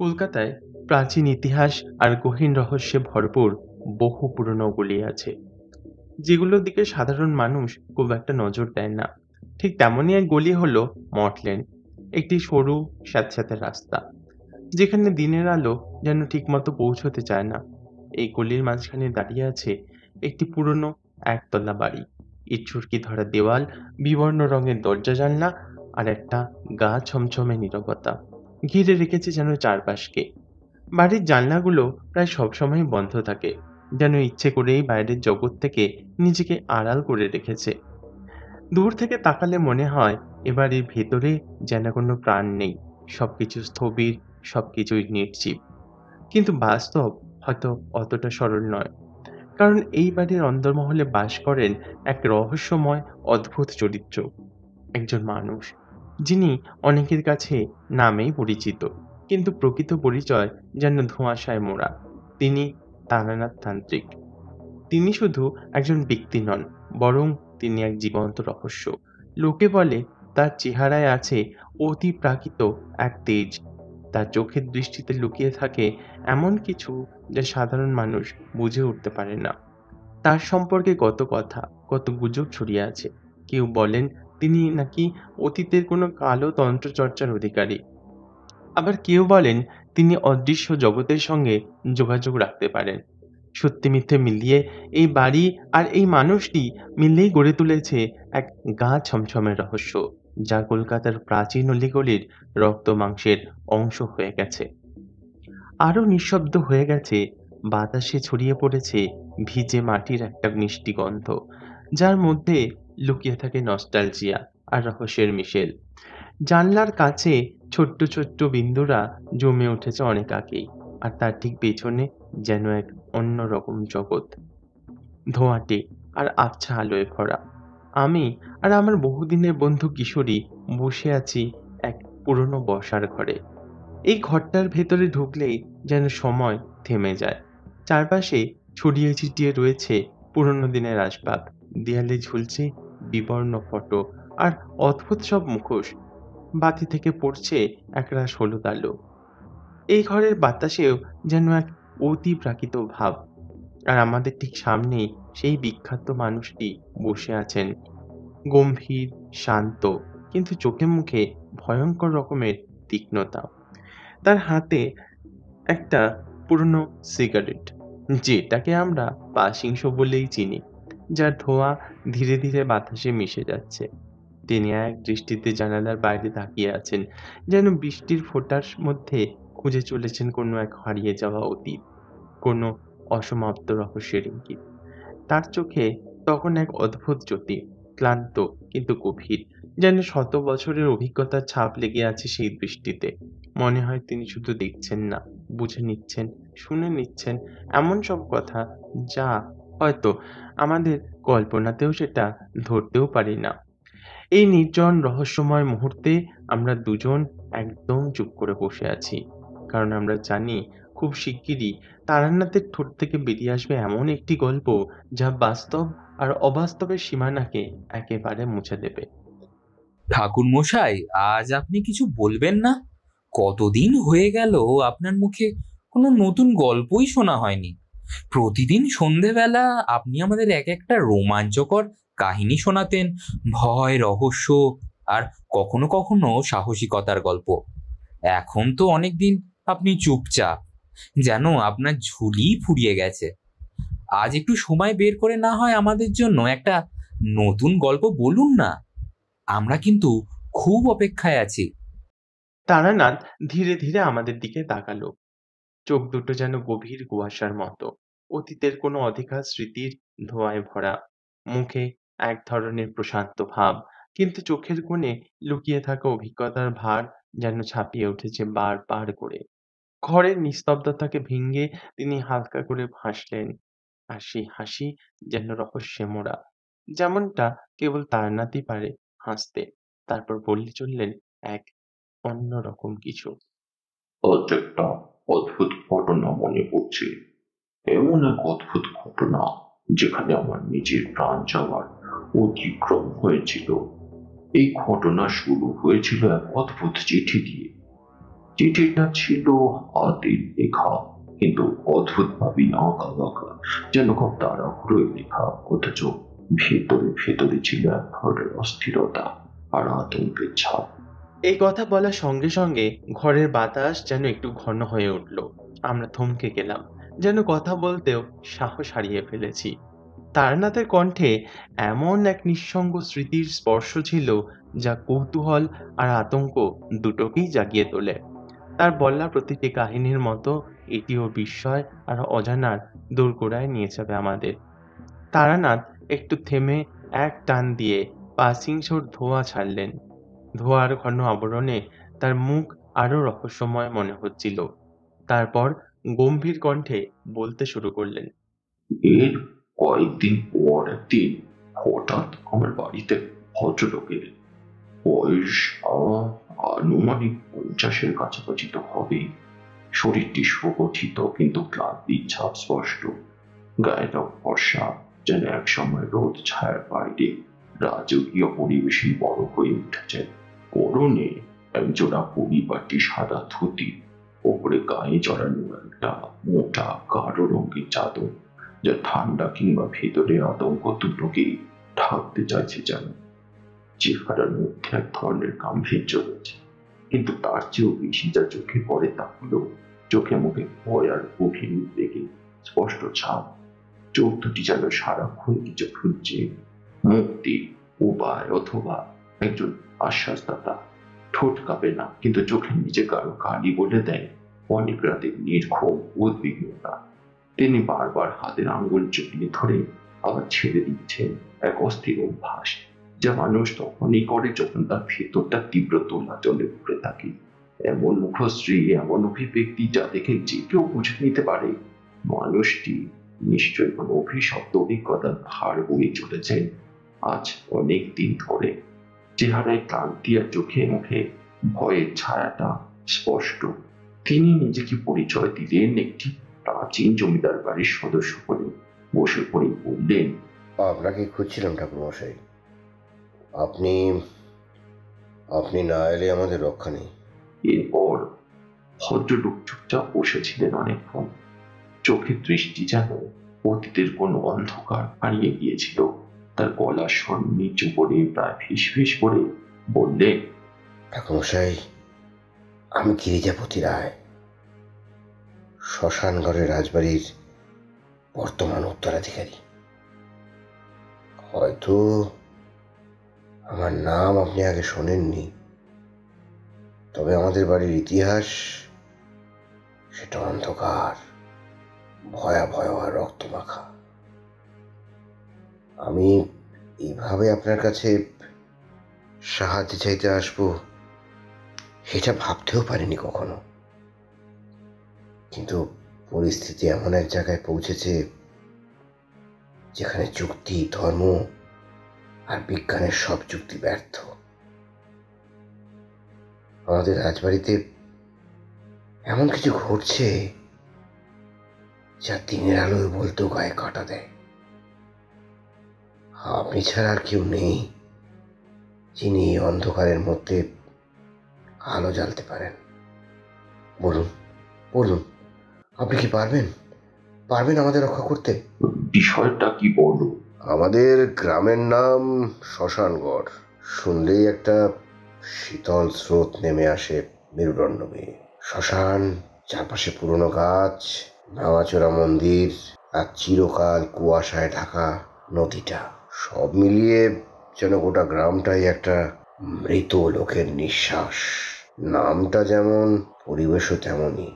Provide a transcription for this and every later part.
কলকাতায় প্রাচীন ইতিহাস আর গহীন রহস্যে ভরপুর বহু পুরনো গলি আছে, যেগুলোর দিকে সাধারণ মানুষ খুব একটা নজর দেয় না। ঠিক তেমনই এক গলি হলো মঠ লেন, একটি সরু স্যাঁতসেঁতে রাস্তা যেখানে দিনের আলো যেন ঠিকমতো পৌঁছতে চায় না। এই গলির মাঝখানে দাঁড়িয়ে আছে একটি পুরনো একতলা বাড়ি, ইট-সুরকি ধরা দেওয়াল, বিবর্ণ রঙের দরজা জানলা আর একটা গা ছমছমে নীরবতা ঘিরে রেখেছে যেন চারপাশকে। বাড়ির জানলাগুলো প্রায় সবসময় বন্ধ থাকে, যেন ইচ্ছে করেই বাইরের জগৎ থেকে নিজেকে আড়াল করে রেখেছে। দূর থেকে তাকালে মনে হয় এ বাড়ির ভেতরে যেন কোনো প্রাণ নেই, সবকিছু স্থবির, সবকিছুই নির্জীব। কিন্তু বাস্তব হয়তো অতটা সরল নয়, কারণ এই বাড়ির অন্দরমহলে বাস করেন এক রহস্যময় অদ্ভুত চরিত্র, একজন মানুষ যিনি অনেকের কাছে নামেই পরিচিত, কিন্তু প্রকৃত পরিচয় যেন ধোঁয়াশায় মোড়া। তিনি তারানাথ তান্ত্রিক। তিনি শুধু একজন ব্যক্তি নন, বরং তিনি এক জীবন্ত রহস্য। লোকে বলে তার চেহারায় আছে অতিপ্রাকৃত এক তেজ, তার চোখের দৃষ্টিতে লুকিয়ে থাকে এমন কিছু যা সাধারণ মানুষ বুঝে উঠতে পারে না। তার সম্পর্কে কত কথা, কত গুজব ছড়িয়ে আছে। কেউ বলেন তিনি নাকি অতীতের কোনো কালো তন্ত্রচর্চার অধিকারী। আবার কেউ বলেন তিনি অদৃশ্য জগতের সঙ্গে যোগাযোগ রাখতে পারেন। সত্যি মিথ্যে মিলিয়ে এই বাড়ি আর এই মানুষটি মিলেই গড়ে তুলেছে এক গা ছমছমের রহস্য, যা কলকাতার প্রাচীন অলিগলির রক্ত মাংসের অংশ হয়ে গেছে। আরো নিঃশব্দ হয়ে গেছে, বাতাসে ছড়িয়ে পড়েছে ভিজে মাটির একটা মিষ্টি গন্ধ, যার মধ্যে লুকিয়ে থাকে নস্টালজিয়া আর রহস্যের মিশেল। জানলার কাছে ছোট্ট ছোট্ট বিন্দুরা জমে উঠেছে অনেক আগেই, আর তার ঠিক পেছনে যেন এক অন্যরকম জগৎ, ধোঁয়াটে আর আবছা আলোয় ভরা। আমি আর আমার বহুদিনের বন্ধু কিশোরী বসে আছি এক পুরনো বসার ঘরে। এই ঘরটার ভেতরে ঢুকলেই যেন সময় থেমে যায়। চারপাশে ছড়িয়ে ছিটিয়ে রয়েছে পুরনো দিনের আসবাব, দেয়ালে ঝুলছে বিবর্ণ ফটো আর অদ্ভুত সব মুখোশ। বাতি থেকে পড়ছে একরাশ হলুদ আলো। এই ঘরের বাতাসেও যেন এক অতিপ্রাকৃত ভাব। আর আমাদের ঠিক সামনেই সেই বিখ্যাত মানুষটি বসে আছেন, গম্ভীর, শান্ত, কিন্তু চোখে মুখে ভয়ঙ্কর রকমের তীক্ষ্ণতা। তার হাতে একটা পুরনো সিগারেট, যেটাকে আমরা পাসিংস বলেই চিনি, যার ধোঁয়া ধীরে ধীরে বাতাসে মিশে যাচ্ছে। তিনি এক দৃষ্টিতে জানালার বাইরে তাকিয়ে আছেন, যেন বৃষ্টির ফোঁটার মধ্যে খুঁজে চলেছেন কোনো এক হারিয়ে যাওয়া অতীত, কোনো অসমাপ্ত রহস্যের ইঙ্গিত। তার চোখে তখন এক অদ্ভুত জ্যোতি, ক্লান্ত কিন্তু গভীর, যেন শত বছরের অভিজ্ঞতার ছাপ লেগে আছে সেই দৃষ্টিতে। মনে হয় তিনি শুধু দেখছেন না, বুঝে নিচ্ছেন, শুনে নিচ্ছেন এমন সব কথা যা হয়তো আমাদের কল্পনাতেও সেটা ধরতেও পারি না। এই নির্জন রহস্যময় মুহূর্তে আমরা দুজন একদম চুপ করে বসে আছি, কারণ আমরা জানি খুব শিগগিরই তারানাথের ঠোঁট থেকে বেরিয়ে আসবে এমন একটি গল্প যা বাস্তব আর অবাস্তবের সীমানাকে একেবারে মুছে দেবে। ঠাকুর মশাই, আজ আপনি কিছু বলবেন না? কতদিন হয়ে গেল আপনার মুখে কোনো নতুন গল্পই শোনা হয়নি। প্রতিদিন সন্ধেবেলা আপনি আমাদের এক একটা রোমাঞ্চকর কাহিনী শোনাতেন, ভয়, রহস্য আর কখনো কখনো সাহসিকতার গল্প। এখন তো অনেকদিন আপনি চুপচাপ, যেন আপনার ঝুলি ফুরিয়ে গেছে। আজ একটু সময় বের করে না হয় আমাদের জন্য একটা নতুন গল্প বলুন না। আমরা কিন্তু খুব অপেক্ষায় আছি। তারানাথ ধীরে ধীরে আমাদের দিকে তাকালো, চোখ দুটো যেন গভীর কুয়াশার মতো, অতীতের কোনো অধিকার স্মৃতির ধোঁয়ায় ভরা। মুখে এক ধরনের প্রশান্ত ভাব, কিন্তু চোখের কোণে লুকিয়ে থাকা অভিজ্ঞতার ভার যেন ছাপিয়ে উঠেছে বার করে। ঘরের নিস্তব্ধতাকে ভেঙে তিনি হালকা করে হাসলেন, আর সেই হাসি যেন রহস্যে মোড়া, যেমনটা কেবল তারানাথই পারে হাসতে। তারপর বললে চললেন এক অন্যরকম কিছু। আজ একটা অদ্ভুত ঘটনা মনে পড়ছে। এমন এক অদ্ভুত ঘটনা যেখানে আমার নিজের প্রাণ যাওয়ার অতিক্রম হয়েছিল। এই ঘটনা শুরু হয়েছিল এক অদ্ভুত চিঠি দিয়ে। চিঠিটা ছিল হাতের লেখা, কিন্তু অদ্ভুতভাবে আঁকা বাঁকা, যেন খুব তাড়াহুড়োয় লেখা, অথচ ভেতরে ভেতরে ছিল এক ধরনের অস্থিরতা আর আতঙ্কের ছাপ। এই কথা বলার সঙ্গে সঙ্গে ঘরের বাতাস যেন একটু ঘন হয়ে উঠল। আমরা থমকে গেলাম, যেন কথা বলতেও সাহস হারিয়ে ফেলেছি। তারানাথের কণ্ঠে এমন এক নিঃসঙ্গ স্মৃতির স্পর্শ ছিল, যা কৌতূহল আর আতঙ্ক দুটোকেই জাগিয়ে তোলে। তার বলা প্রতিটি কাহিনীর মতো এটিও বিস্ময় আর অজানার দোরগোড়ায় নিয়ে যাবে আমাদের। তারানাথ একটু থেমে এক টান দিয়ে পাসিংশোর ধোঁয়া ছাড়লেন। ধোঁয়ার ঘন আবরণে তার মুখ আরো রহস্যময় মনে হচ্ছিল। তারপর গম্ভীর কণ্ঠে বলতে শুরু করলেন। এর কয়েকদিন পর একদিন হঠাৎ আমার বাড়িতে ভদ্রলোক এলেন। বয়স আনুমানিক 50-এর কাছাকাছি তো হবেই। শরীরটি সুগঠিত, কিন্তু ক্লান্তির ছাপ স্পষ্ট। গায়েটা ফর্সা, যেন এক সময় রোদ ছায়ার বাইরে রাজকীয় পরিবেশে বড় হয়ে উঠেছে। পরনে একজোড়া পরিপাটি সাদা ধুতি, ওপরে গায়ে জড়ানো একটা মোটা গাঢ় রঙের চাদর, যা ঠান্ডা কিংবা ভেতরে আতঙ্ক দুটোকেই ঢাকতে চাইছে যেন। চেহারার মধ্যে এক ধরনের গাম্ভীর্য রয়েছে, কিন্তু তার চেয়েও বেশি যা চোখে পড়ে তা হলো চোখে মুখে ভয় আর গভীর উদ্বেগে স্পষ্ট ছাপ। চোখ দুটি যেন সারাক্ষণ কিছু খুঁজছে, মুক্তি, উপায় অথবা একজন আশ্বাসদাতা। ঠোঁট কাঁপে না, কিন্তু চোখের নিচে কারো কালি বলে দেয় অনেক রাতে নির্ঘুম উদ্বিগ্নতা। তিনি বারবার হাতের আঙ্গুল চুপিয়ে ধরে আবার ছেড়ে দিচ্ছেন, এক অস্থির অভ্যাস, যা মানুষ তখনই করে যখন তার ভেতরটা তীব্র দোলাচলে ঘুরে থাকে। এমন মুখশ্রী, এমন অভিব্যক্তি, যা দেখে যে কেউ বুঝে নিতে পারে মানুষটি নিশ্চয়ই কোনো অভিশপ্ত অভিজ্ঞতার ভার বয়ে চলেছেন আজ অনেক দিন ধরে। চেহারায় ক্লান্তি আর চোখে মুখে ভয়ের ছায়াটা স্পষ্ট। তিনি নিজেকে পরিচয় দিলেন একটি প্রাচীন জমিদার বাড়ির সদস্য বলে। বসে পড়ে বললেন, আপনাকে খুঁজছিলাম ঠাকুরমশাই। আপনি আপনি না এলে আমাদের রক্ষা নেই। এরপর ভদ্রলোক চুপচাপ বসেছিলেন অনেকক্ষণ। চোখের দৃষ্টি যেন অতীতের কোনো অন্ধকার হারিয়ে গিয়েছিল। তার গলার স্বর নিচু করে প্রায় ফিসফিস করে বললেন, ঠাকুরমশাই, আমি গিরিজাপতি রায়, শ্মশানগড়ের রাজবাড়ির বর্তমান উত্তরাধিকারী। হয়তো আমার নাম আপনি আগে শোনেননি, তবে আমাদের বাড়ির ইতিহাস সেটা অন্ধকার, ভয়াবহ আর রক্তমাখা। আমি এইভাবে আপনার কাছে সাহায্য চাইতে আসবো সেটা ভাবতেও পারিনি কখনো। কিন্তু পরিস্থিতি এমন এক জায়গায় পৌঁছেছে যেখানে যুক্তি, ধর্ম আর বিজ্ঞানের সব যুক্তি ব্যর্থ। আমাদের রাজবাড়িতে এমন কিছু ঘটছে যা দিনের আলোয় বলতেও গায়ে কাঁটা দেয়। আপনি ছাড়া আর কেউ নেই যিনি এই অন্ধকারের মধ্যে আলো জ্বালতে পারেন। বলুন বলুন, আপনি কি পারবেন আমাদের রক্ষা করতে? বিষয়টা কি বলো? আমাদের গ্রামের নাম শ্মশানগড়। শুনলেই একটা শীতল স্রোত নেমে আসে মেরুদণ্ড বেয়ে। শ্মশান, চারপাশে পুরনো গাছ, ভাঙাচোরা মন্দির, আর চিরকাল কুয়াশায় ঢাকা নদীটা, সব মিলিয়ে যেন গোটা গ্রামটাই একটা মৃত লোকের নিঃশ্বাস। নামটা যেমন, পরিবেশও তেমনই।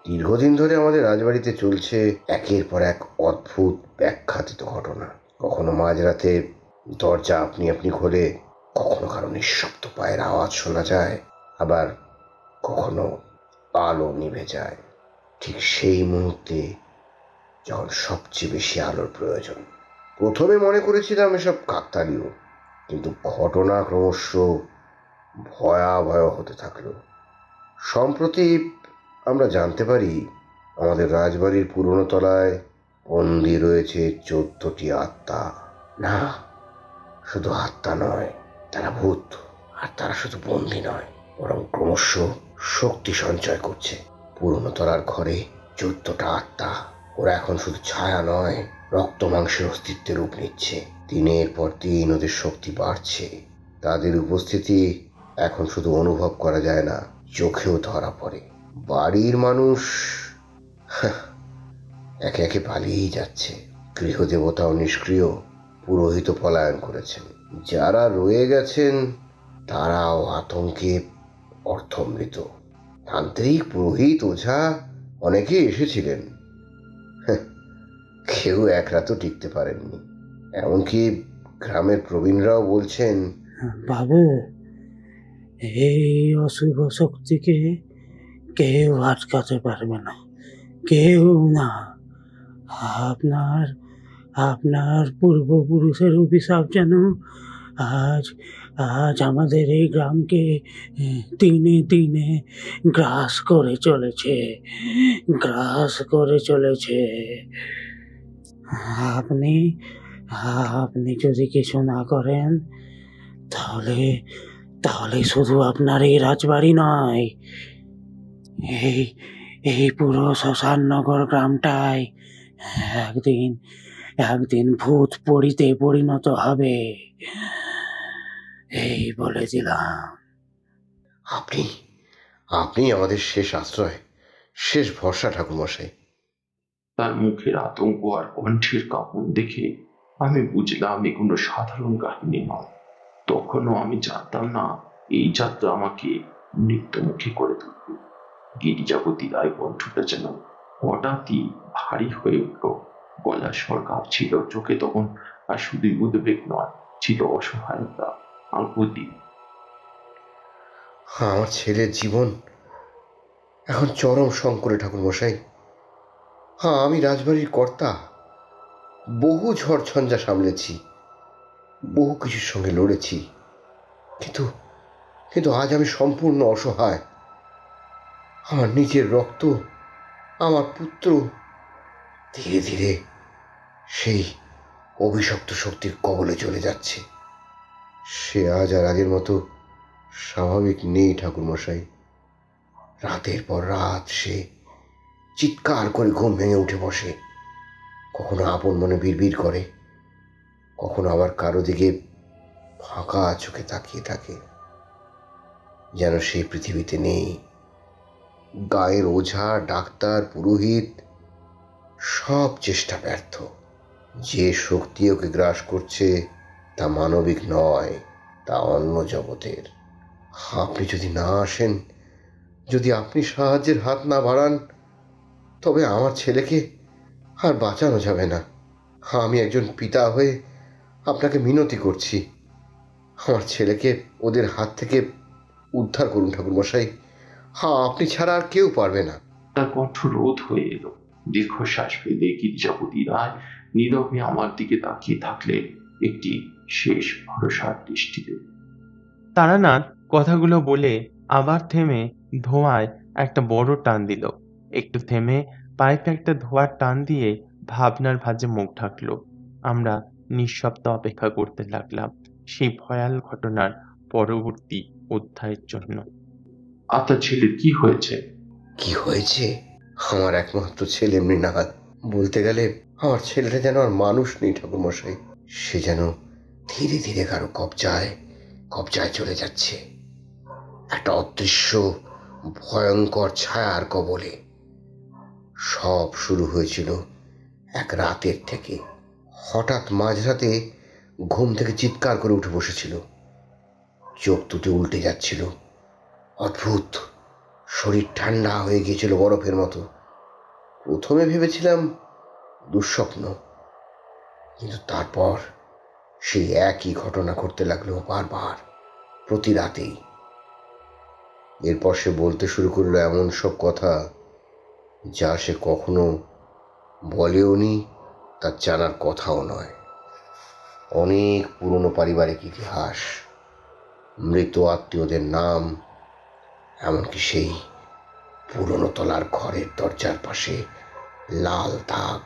দীর্ঘদিন ধরে আমাদের রাজবাড়িতে চলছে একের পর এক অদ্ভুত ব্যাখ্যাতীত ঘটনা। কখনো মাঝরাতে দরজা আপনি আপনি খোলে, কখনো কারো নিঃশব্দ পায়ের আওয়াজ শোনা যায়, আবার কখনো আলো নিভে যায় ঠিক সেই মুহূর্তে যখন সবচেয়ে বেশি আলোর প্রয়োজন। প্রথমে মনে করেছিলাম এসব কাকতালীয়, কিন্তু ঘটনা ক্রমশ ভয়াবহ হতে থাকলো। সম্প্রতি আমরা জানতে পারি আমাদের রাজবাড়ির পুরনো তলায় বন্দি রয়েছে 14টি আত্মা। না, শুধু আত্মা নয়, তারা ভূত। আর তারা শুধু বন্দি নয়, বরং ক্রমশ শক্তি সঞ্চয় করছে। পুরনো তলার ঘরে 14টা আত্মা, ওরা এখন শুধু ছায়া নয়, রক্ত মাংসের অস্তিত্বের রূপ নিচ্ছে। দিনের পর দিন ওদের শক্তি বাড়ছে। তাদের উপস্থিতি এখন শুধু অনুভব করা যায় না, চোখেও ধরা পড়ে। বাড়ির মানুষ একে একে পালিয়েই যাচ্ছে। গৃহদেবতাও নিষ্ক্রিয়, পুরোহিত পলায়ন করেছেন। যারা রয়ে গেছেন তারাও আতঙ্কে অর্থমৃত। তান্ত্রিক, পুরোহিত, ওঝা অনেকেই এসেছিলেন, কেউ এক রাতও টিকতে পারেননি। এমনকি গ্রামের প্রবীণরাও বলছেন, বাবু, এই অশুভ শক্তিকে কেউ আটকাতে পারবে না, কেউ না। আপনার আপনার পূর্বপুরুষের অভিশাপ যেন আজ আজ আমাদের এই গ্রামকে দিনে দিনে গ্রাস করে চলেছে, গ্রাস করে চলেছে। আপনি আপনি যদি কিছু না করেন, তাহলে তাহলে শুধু আপনার এই রাজবাড়ি নয়, এই এই পুরো শ্মশাননগর গ্রামটাই একদিন একদিন ভূত পরিতে পরিণত হবে, এই বলে দিলাম। আপনি আপনি আমাদের শেষ আশ্রয়, শেষ ভরসা ঠাকুরমশাই। তার মুখের আতঙ্ক আর কণ্ঠের কাঁপন দেখে আমি বুঝলাম এ কোনো সাধারণ কাহিনী নয়। তখনও আমি জানতাম না এই যাত্রা আমাকে মৃত্যুমুখী করে তুলবে। গিরিজাপতি রায় কণ্ঠটা যেন হঠাৎই ভারী হয়ে উঠল। গলার স্বর কাঁপছিল, চোখে তখন আর শুধুই উদ্বেগ নয়, ছিল অসহায়তা, আকুতি। আমার ছেলের জীবন এখন চরম সংকটে ঠাকুরমশাই। আমি রাজবাড়ির কর্তা, বহু ঝড় ঝঞ্ঝা সামলেছি, বহু কিছুর সঙ্গে লড়েছি, কিন্তু কিন্তু আজ আমি সম্পূর্ণ অসহায়। আমার নিজের রক্ত, আমার পুত্র ধীরে ধীরে সেই অভিশপ্ত শক্তির কবলে চলে যাচ্ছে। সে আজ আর আগের মতো স্বাভাবিক নেই ঠাকুরমশাই। রাতের পর রাত সে চিৎকার করে ঘুম ভেঙে উঠে বসে, কখনো আপন মনে বিড়বিড় করে, কখনো আবার কারো দিকে ফাঁকা চোখে তাকিয়ে থাকে, যেন সে পৃথিবীতে নেই। গায়ের ওঝা, ডাক্তার, পুরোহিত সব চেষ্টা ব্যর্থ। যে শক্তি ওকে গ্রাস করছে তা মানবিক নয়, তা অন্য জগতের। আপনি যদি না আসেন, যদি আপনি সাহায্যের হাত না বাড়ান, তবে আমার ছেলেকে আর বাঁচানো যাবে না। আমি একজন পিতা হয়ে আপনাকে মিনতি করছি, আমার ছেলেকে ওদের হাত থেকে উদ্ধার করুন ঠাকুরমশাই। আপনি ছাড়া আর কেউ পারবে না। তার কণ্ঠ রোধ হয়ে এলো। দীর্ঘশ্বাস ফেলে গিরিজাপতি রায় নীরবে আমার দিকে তাকিয়ে থাকলেন, একটি শেষ ভরসার দৃষ্টিতে। তারানাথ কথাগুলো বলে আবার থেমে ধোঁয়ায় একটা বড় টান দিল। একটু থেমে পাইপে একটা ধোঁয়ার টান দিয়ে ভাবনার ভাঁজে মুখ ঢাকলো। আমরা নিঃশব্দ অপেক্ষা করতে লাগলাম সেই ভয়াল ঘটনার পরবর্তী অধ্যায়ের জন্য। আপনার ছেলের কি হয়েছে? কি হয়েছে? আমার একমাত্র ছেলে মৃণাল। বলতে গেলে আমার ছেলেটা যেন আর মানুষ নেই ঠাকুরমশাই। সে যেন ধীরে ধীরে কারো কবজায় কবজায় চলে যাচ্ছে, একটা অদৃশ্য ভয়ঙ্কর ছায়ার কবলে। সব শুরু হয়েছিল এক রাতের থেকে। হঠাৎ মাঝরাতে ঘুম থেকে চিৎকার করে উঠে বসেছিল, চোখ দুটো উল্টে যাচ্ছিল। অদ্ভুত, শরীর ঠান্ডা হয়ে গিয়েছিল বরফের মতো। প্রথমে ভেবেছিলাম দুঃস্বপ্ন, কিন্তু তারপর সেই একই ঘটনা ঘটতে লাগলো বারবার, প্রতি রাতেই। এরপর সে বলতে শুরু করলো এমন সব কথা যা সে কখনো বলেওনি, তার জানার কথাও নয়। অনেক পুরনো পারিবারিক ইতিহাস, মৃত আত্মীয়দের নাম, এমনকি সেই পুরনো তলার ঘরের দরজার পাশে লাল দাগ,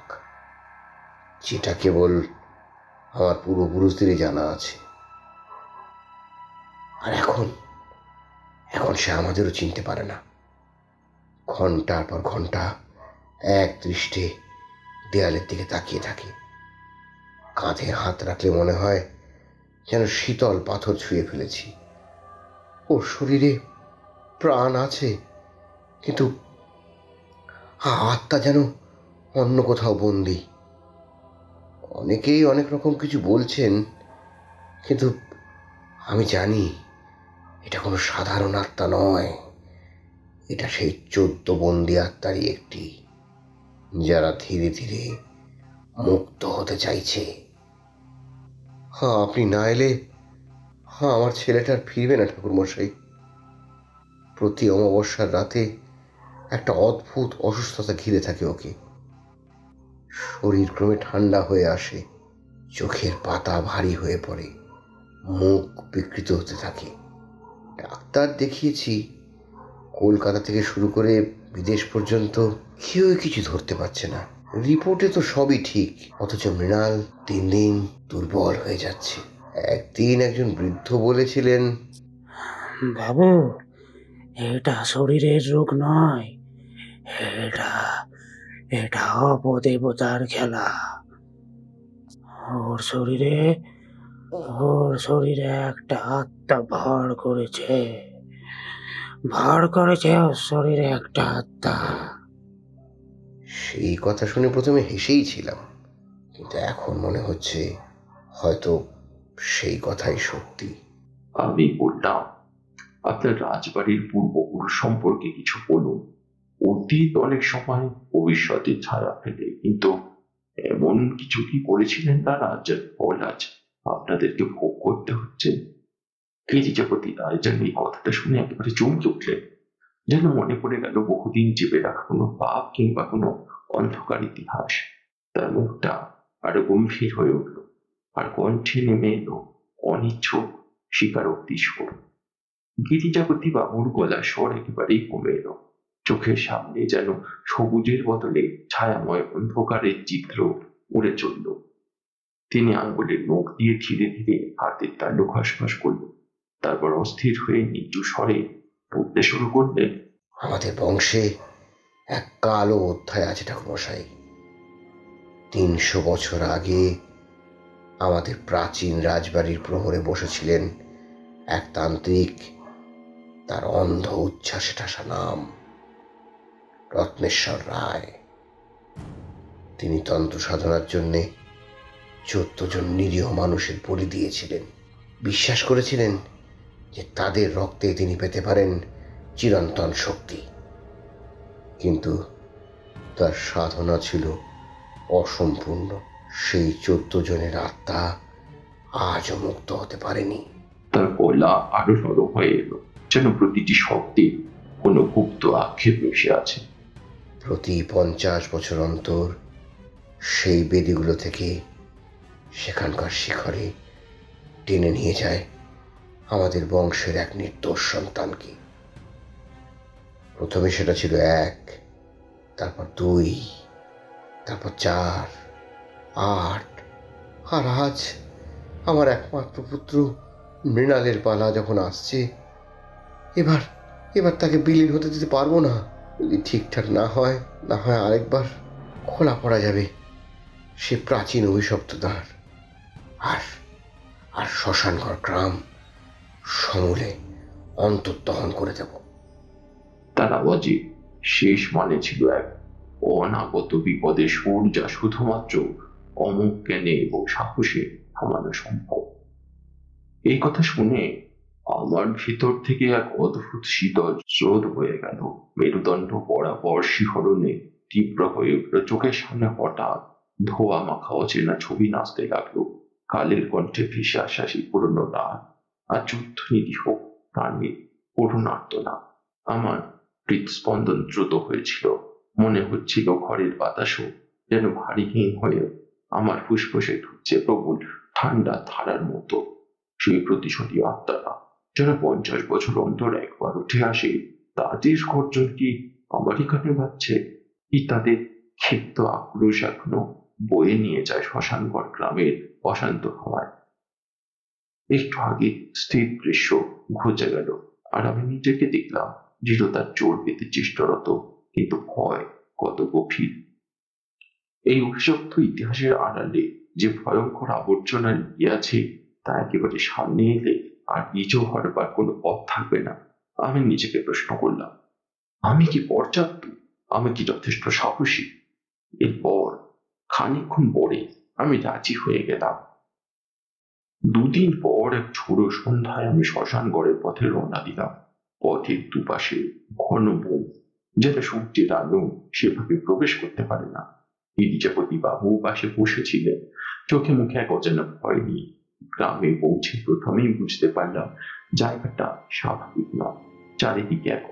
যেটা কেবল আমার পূর্বপুরুষদেরই জানা আছে। আর এখন এখন সে আমাদেরও চিনতে পারে না। ঘন্টার পর ঘন্টা এক দৃষ্টে দেয়ালের দিকে তাকিয়ে থাকে। কাঁধে হাত রাখলে মনে হয় যেন শীতল পাথর ছুঁয়ে ফেলেছি। ওর শরীরে প্রাণ আছে, কিন্তু আত্মা যেন অন্য কোথাও বন্দি। অনেকেই অনেক রকম কিছু বলছেন, কিন্তু আমি জানি এটা কোনো সাধারণ আত্মা নয়। এটা সেই 14 বন্দি আত্মারই একটি, যারা ধীরে ধীরে মুক্ত হতে চাইছে। আপনি না এলে আমার ছেলেটা আর ফিরবে না ঠাকুরমশাই। প্রতি অমাবস্যার রাতে একটা অদ্ভুত অসুস্থতা ঘিরে থাকে ওকে। শরীর ক্রমে ঠান্ডা হয়ে আসে, চোখের পাতা ভারী হয়ে পড়ে, মুখ বিকৃত হতে থাকে। ডাক্তার দেখিয়েছি, কলকাতা থেকে শুরু করে বিদেশ পর্যন্ত কেউই কিছু ধরতে পারছে না। রিপোর্টে তো সবই ঠিক, অথচ মৃণাল দিন দিন দুর্বল হয়ে যাচ্ছে। একদিন একজন বৃদ্ধ বলেছিলেন, বাবু, এটা শরীরের রোগ নয়, এটা এটা অপদেবতার খেলা। ওর শরীরে ওর শরীরে একটা আত্মা ভর করেছে ওর শরীরে একটা আত্মা। সেই কথা শুনে প্রথমে হেসেই ছিলাম, কিন্তু এখন মনে হচ্ছে হয়তো সেই কথাই সত্যি। আমি বললাম, আপনার রাজবাড়ির পূর্বপুরুষ সম্পর্কে কিছু বলুন। অতীত অনেক সময় ভবিষ্যতের ছায়া ফেলে, কিন্তু এমন কিছু কি করেছিলেন তারা, যার ফল আজ আপনাদেরকে ভোগ করতে হচ্ছে? গিরিজাপতি রায় যেন এই কথাটা শুনে একেবারে চমকে উঠলেন, যেন মনে পড়ে গেল বহুদিন চেপে রাখা কোনো পাপ কিংবা কোনো অন্ধকার ইতিহাস। তার মুখটা আরো গম্ভীর হয়ে উঠল, আর কণ্ঠে নেমে এলো অনিচ্ছুক স্বীকারোক্তি সুর। গিরিজাপতি বাবুর গলার স্বর একেবারেই কমে এলো। চোখের সামনে যেন সবুজের বদলে ছায়াময় অন্ধকারের চিত্র উড়ে চলল। তিনি আঙ্গুলের নখ দিয়ে ধীরে ধীরে হাতের তালু খসখস করল, তারপর অস্থির হয়ে নিচু স্বরে পড়তে শুরু করলেন। আমাদের বংশে এক কালো অধ্যায় আছে ঠাকুরমশাই। 300 বছর আগে আমাদের প্রাচীন রাজবাড়ির প্রহরে বসেছিলেন এক তান্ত্রিক। তার অন্ধ উচ্ছ্বাসে ঠাসা নাম রত্নেশ্বর রায়। তিনি তন্ত্র সাধনার জন্যে 14 জন নিরীহ মানুষের বলি দিয়েছিলেন। বিশ্বাস করেছিলেন যে তাদের রক্তে তিনি পেতে পারেন চিরন্তন শক্তি। কিন্তু তার সাধনা ছিল অসম্পূর্ণ। সেই 14 জনের আত্মা আজও মুক্ত হতে পারেনি। তার গলা আরো নরম হয়ে এলো, যেন প্রতিটি শব্দে কোনো গুপ্ত আক্ষেপ মিশে আছে। প্রতি 50 বছর অন্তর সেই বেদিগুলো থেকে সেখানকার শিখরে টেনে নিয়ে যায় আমাদের বংশের এক নির্দোষ সন্তানকে। প্রথমে সেটা ছিল 1, তারপর 2, তারপর 4, 8, আর আজ আমার একমাত্র পুত্র মৃণালের পালা যখন আসছে, এবার তাকে বিলীন হতে দিতে পারবো না। যদি ঠিকঠাক না হয় আরেকবার খোলা পড়া যাবে সে প্রাচীন অভিশপ্ত দ্বার, আর শ্মশানঘর গ্রাম সমূলে অন্তর্দহন করে দেব। তার আওয়াজে শেষ মানে ছিল এক অনাগত বিপদের সুর, যা শুধুমাত্র অমুক জ্ঞানে এবং সাহসে থামানো সম্ভব। এই কথা শুনে আমার ভিতর থেকে এক অদ্ভুত শীতল স্রোত বয়ে গেল। মেরুদণ্ড বরাবর শিহরণে তীব্র হয়ে উঠল। চোখের সামনে হঠাৎ ধোয়া মাখা অচেনা ছবি নাচতে লাগলো। কালের কণ্ঠে ভেসে আসা সেই পুরনো রাত আর যুদ্ধ নিরীহ প্রাণীর করুণার্তনা। আমার হৃদস্পন্দন দ্রুত হয়েছিল। মনে হচ্ছিল ঘরের বাতাসও যেন ভারীহীন হয়ে আমার ফুসফুসে ঢুকছে প্রবল ঠান্ডা ধারার মতো। সেই প্রতিশোধী আত্মারা যারা 50 বছর অন্তর একবার উঠে আসে, তাদের গর্জন কি আমারই কানে বাজছে? কি তাদের ক্ষিপ্ত আক্রোশ এখনো বয়ে নিয়ে যায় শ্মশানঘর গ্রামের অশান্ত হাওয়ায়? একটু আগে স্থির দৃশ্য ঘুচে গেল, আর আমি নিজেকে দেখলাম দৃঢ়তার জোর পেতে চেষ্টারত, কিন্তু ভয় কত গভীর। এই অভিশপ্ত ইতিহাসের আড়ালে যে ভয়ঙ্কর আবর্জনা লুকিয়ে আছে তা একেবারে সামনে এলে আর নিচু হরবার কোনো পথ থাকবে না। আমি নিজেকে প্রশ্ন করলাম, আমি কি পর্যাপ্ত? আমি কি যথেষ্ট সাহসী? এরপর খানিকক্ষণ পরে আমি রাজি হয়ে গেলাম। দুদিন পর এক ঝোড়ো সন্ধ্যায় আমি শ্মশানগড়ের পথে রওনা দিলাম। পথের দুপাশে ঘন বন, যেটা সূর্যের আলো সেভাবে প্রবেশ করতে পারে না। গিরিজাপতি বাবু পাশে বসেছিলেন, চোখে মুখে এক অজানা ভয় নিয়ে। গ্রামে পৌঁছে প্রথমেই বুঝতে পারলাম জায়গাটা স্বাভাবিক নয়। চারিদিকে এক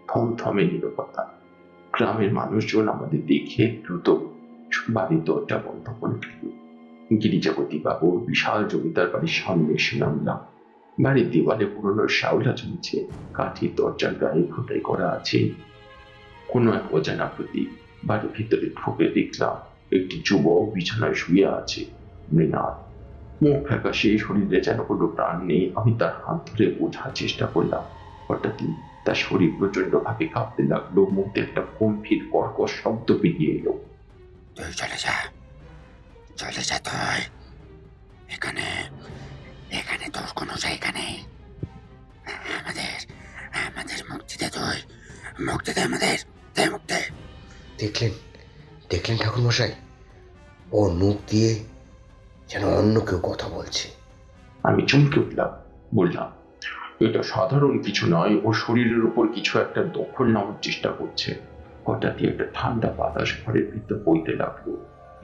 থমথমে নীরবতা। গ্রামের মানুষজন আমাদের দেখে দ্রুত বাড়ির দরজা বন্ধ করে দিল। গিরিজাপতি বাবুর বিশাল জমিদার বাড়ির সামনে এসে নামলাম। বাড়ির দেওয়ালে পুরনো শ্যাওলা জমেছে, কাঠের দরজার গায়ে খোদাই করা আছে কোনো এক অজানা প্রতীক। বাড়ির ভিতরে ঢুকে দেখলাম একটি যুবক বিছানায় শুয়ে আছে, মৃণাল। মুখ ফ্যাকাশে, শরীরে যেন কোনো প্রাণ নেই। আমি তার হাত ধরে বোঝার চেষ্টা করলাম। হঠাৎই তার শরীর প্রচন্ড ভাবে কাঁপতে লাগলো, মুখে একটা গম্ভীর কর্কশ শব্দ বেরিয়ে এলো। তুই চলে যা, চলে যা তুই। এখানে এখানে তোর কোনো জায়গা নেই। আমাদের আমাদের মুক্তি দে, তুই মুক্তি দে, আমাদের দে মুক্তি। দেখলেন দেখলেন ঠাকুর মশাই, ওর মুখ দিয়ে যেন অন্য কেউ কথা বলছে। আমি চমকে উঠলাম, বললাম, এটা সাধারণ কিছু নয়, ও শরীরের উপর কিছু একটা দখল নেওয়ার চেষ্টা করছে। হঠাৎই একটা ঠান্ডা বাতাস ঘরের ভিতর বইতে লাগলো।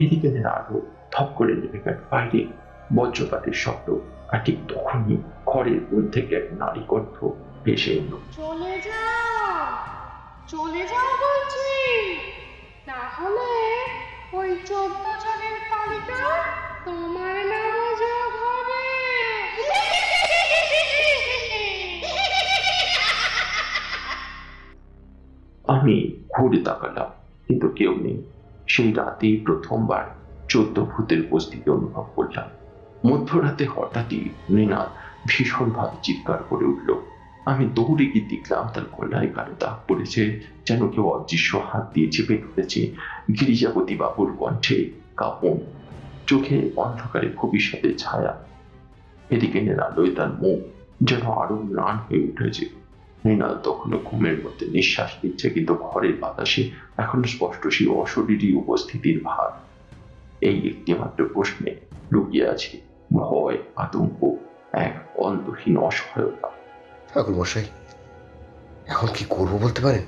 এদিকে আলো ধপ করে নেমে গেল। বাইরে বজ্রপাতের শব্দ, আর ঠিক তখনই ঘরের মধ্যে থেকে এক নারী কণ্ঠ ভেসে এলো। চলে যাও, চলে যাও বলছি, না হলে ওই 14 জনের তালিকা তোমার নামও যোগ হবে। আমি ঘুরে তাকালাম, কিন্তু কেউ নেই। সেই রাতেই প্রথমবার 14 ভূতের উপস্থিতি অনুভব করলাম। মধ্যরাতে হঠাৎই মৃণাল ভীষণভাবে চিৎকার করে উঠল। আমি দৌড়ে গিয়ে দেখলাম তার গলায় কালো দাগ পড়েছে, যেন কেউ অদৃশ্য হাত দিয়ে চেপে ধরেছে। গিরিজাপতি বাবুর কণ্ঠে কাঁপন, চোখে অন্ধকারে ভবিষ্যতের ছায়া। এদিকে আলোয় তার মুখ যেন আরো ম্লান হয়ে উঠেছে। মৃণাল তখনও ঘুমের মধ্যে নিঃশ্বাস নিচ্ছে, কিন্তু ঘরের বাতাসে এখনো স্পষ্ট সেই অশরীরী উপস্থিতির ভার। এই একটি মাত্র প্রশ্নে লুকিয়ে আছে ভয়, আতঙ্ক, এক অন্তহীন অসহায়তা। ঠাকুর মশাই, এখন কি করবো বলতে পারেন?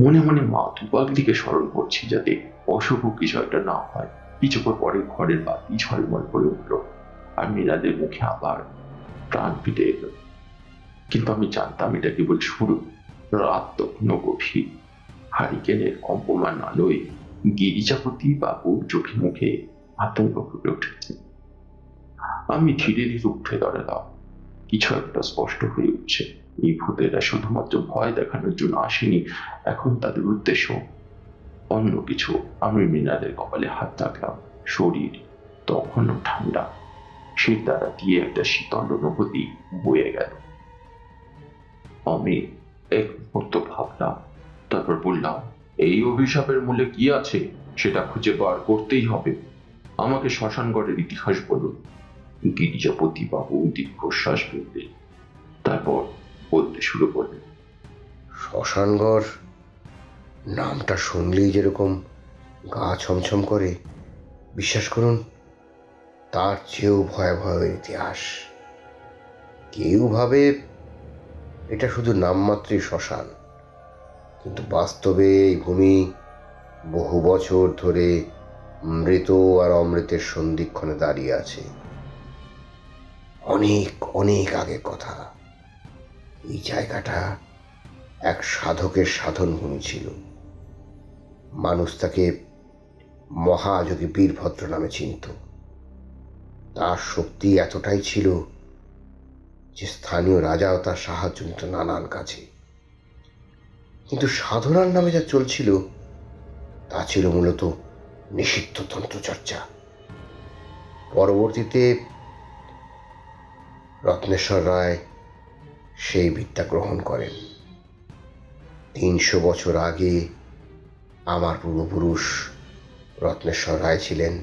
মনে মনে মা দুপাগলিকে স্মরণ করছি, যাতে অশুভ কিছু একটা না হয়। কিছুক্ষণ পরে ঘরের বাতি ঝলমল করে উঠল, আর মৃণালের মুখে আবার প্রাণ ফিরে এলো। কিন্তু আমি জানতাম এটা কেবল শুরু। রাত তখনও গভীর। হারিকেনের কম্পমান আলোয় গিরিজাপতি বাবুর চোখে মুখে আতঙ্ক ফুটে উঠেছে। আমি ধীরে ধীরে উঠে দাঁড়ালাম। কিছু একটা স্পষ্ট হয়ে উঠছে। এই ভূতেরা শুধুমাত্র ভয় দেখানোর জন্য আসেনি, এখন তাদের উদ্দেশ্য অন্য কিছু। আমি মৃণালের কপালে হাত রাখলাম। শরীর তখনও ঠান্ডা, সেই দ্বারা দিয়ে একটা শীতল অনুভূতি বয়ে গেল। আমি এক মুহূর্ত ভাবলাম, তারপর বললাম, এই অভিশাপের মূলে কি আছে সেটা খুঁজে বার করতেই হবে। আমাকে শ্মশানগড়ের ইতিহাস বলুন। গিরিজাপতি বাবু দীর্ঘশ্বাস ফেললেন, তারপর বলতে শুরু করলেন। শ্মশানগড় নামটা শুনলেই যেরকম গা ছমছম করে, বিশ্বাস করুন তার চেয়েও ভয়াবহ ইতিহাস। কেউ ভাবে এটা শুধু নামমাত্রই শ্মশান, কিন্তু বাস্তবে এই ভূমি বহু বছর ধরে মৃত আর অমৃতের সন্ধিক্ষণে দাঁড়িয়ে আছে। অনেক অনেক আগের কথা। এই জায়গাটা এক সাধকের সাধন ভূমি ছিল। মানুষ তাকে মহাযোগী বীরভদ্র নামে চিনত। তার শক্তি এতটাই ছিল যে স্থানীয় রাজাও তার সাহায্য নিত নানান কাজে। কিন্তু সাধনার নামে যা চলছিল তা ছিল মূলত নিষিদ্ধ তন্ত্রচর্চা। পরবর্তীতে রত্নেশ্বর রায় সেই বিদ্যা গ্রহণ করেন। 300 বছর আগে আমার পূর্বপুরুষ রত্নেশ্বর রায় ছিলেন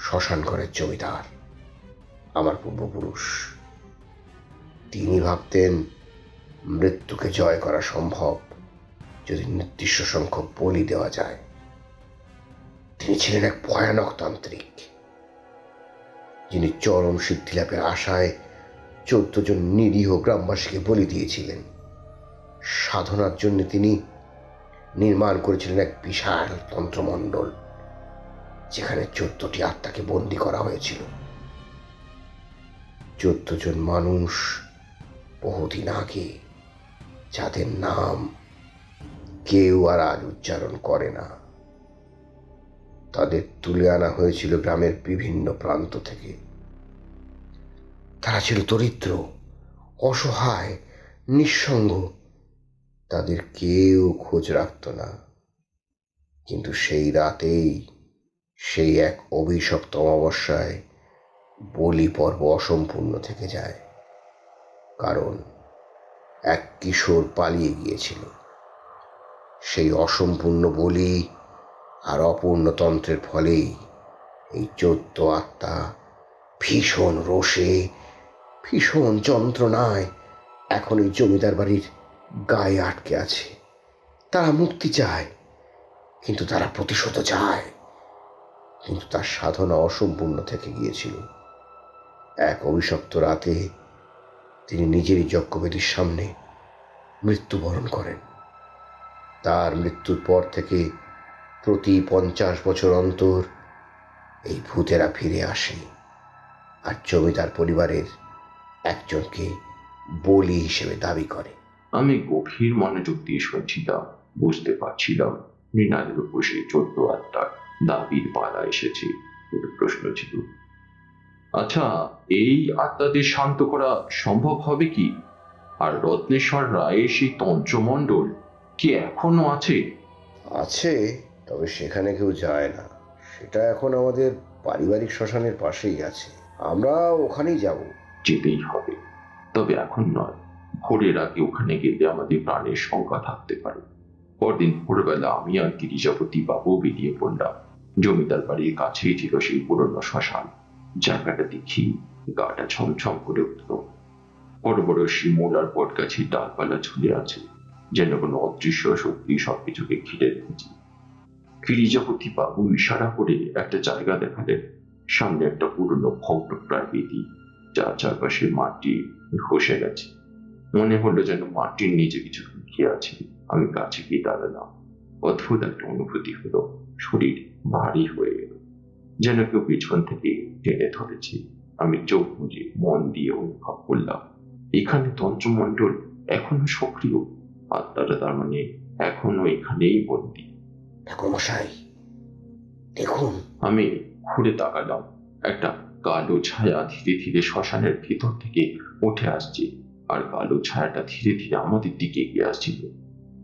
শ্মশানঘরের জমিদার। আমার পূর্বপুরুষ, তিনি ভাবতেন মৃত্যুকে জয় করা সম্ভব যদি নির্দিষ্ট সংখ্যক বলি দেওয়া যায়। তিনি ছিলেন এক ভয়ানক তান্ত্রিক, যিনি চরম সিদ্ধি লাভের আশায় 14 জন নিরীহ গ্রামবাসীকে বলি দিয়েছিলেন। সাধনার জন্য তিনি নির্মাণ করেছিলেন এক বিশাল তন্ত্রমণ্ডল, যেখানে 14টি আত্মাকে বন্দী করা হয়েছিল। 14 জন মানুষ বহুদিন আগে, যাদের নাম কেউ আর আজ উচ্চারণ করে না। তাদের তুলে আনা হয়েছিল গ্রামের বিভিন্ন প্রান্ত থেকে। তারা ছিল দরিদ্র, অসহায়, নিঃসঙ্গ। তাদের কেউ খোঁজ রাখত না। কিন্তু সেই রাতেই, সেই এক অভিশপ্ত অমাবস্যায় বলি পর্ব অসম্পূর্ণ থেকে যায়, কারণ এক কিশোর পালিয়ে গিয়েছিল। সেই অসম্পূর্ণ বলি আর অপূর্ণ তন্ত্রের ফলেই এই 14 আত্মা ভীষণ রোষে, ভীষণ যন্ত্রণায় এখন এই জমিদার বাড়ির গায়ে আটকে আছে। তারা মুক্তি চায়, কিন্তু তারা প্রতিশোধ চায়। কিন্তু তার সাধনা অসম্পূর্ণ থেকে গিয়েছিল। এক অভিশপ্ত রাতে তিনি নিজেরই যজ্ঞবেদীর সামনে মৃত্যুবরণ করেন। তার মৃত্যুর পর থেকে প্রতি 50 বছর অন্তর এই ভূতেরা ফিরে আসে আর জমিদার পরিবারের একজনকে বলি হিসেবে দাবি করে। আমি গভীর মনোযোগ দিয়ে শুনছিলাম। বুঝতে পারছিলাম মৃণালের উপর সেই 14 আত্মার দাবির পালা এসেছে। একটা প্রশ্ন ছিল, আচ্ছা, এই আত্মাদের শান্ত করা সম্ভব হবে কি? আর রত্নেশ্বর রায়ের সেই তন্ত্রমণ্ডল কি এখনো আছে? আছে, তবে সেখানে কেউ যায় না। সেটা এখন আমাদের পারিবারিক শ্মশানের পাশেই আছে। আমরা ওখানেই যাব। যেতেই হবে, তবে এখন নয়। ভোরের আগে ওখানে গেলে আমাদের প্রাণের শঙ্কা থাকতে পারে। পরদিন ভোরবেলা আমি আর গিরিজাপতি বাবু বেরিয়ে পড়লাম। জমিদার বাড়ির কাছেই ছিল সেই পুরনো শ্মশান। জায়গাটা দেখি গাটা ছমছম করে উঠল। বড় বড় শিমুল আর বট গাছের ডালপালা ঝুলে আছে, যেন কোনো অদৃশ্য শক্তি সবকিছুকে ঘিরে রেখেছে। গিরিজাপতি বাবু ইশারা করে একটা জায়গা দেখালেন। সামনে একটা পুরনো ভগ্নপ্রায় বেদি, যার চারপাশে মাটি ঘষে গেছে। মনে হলো যেন মাটির নিচে কিছু লুকিয়ে আছে। আমি কাছে গিয়ে দাঁড়ালাম। অদ্ভুত একটা অনুভূতি হলো। শরীর ভারী হয়ে গেল, যেন কেউ পিছন থেকে টেনে ধরেছে। আমি চোখ বুজে মন দিয়ে অনুভব করলাম এখানে তন্ত্রমণ্ডল এখনো সক্রিয়। আত্মারা তার মানে এখনো এখানেই বন্দী। ঠাকুরমশাই, দেখুন। আমি ঘুরে তাকালাম। একটা কালো ছায়া ধীরে ধীরে শ্মশানের ভিতর থেকে উঠে আসছে, আর কালো ছায়াটা ধীরে ধীরে আমাদের দিকে এগিয়ে আসছিল।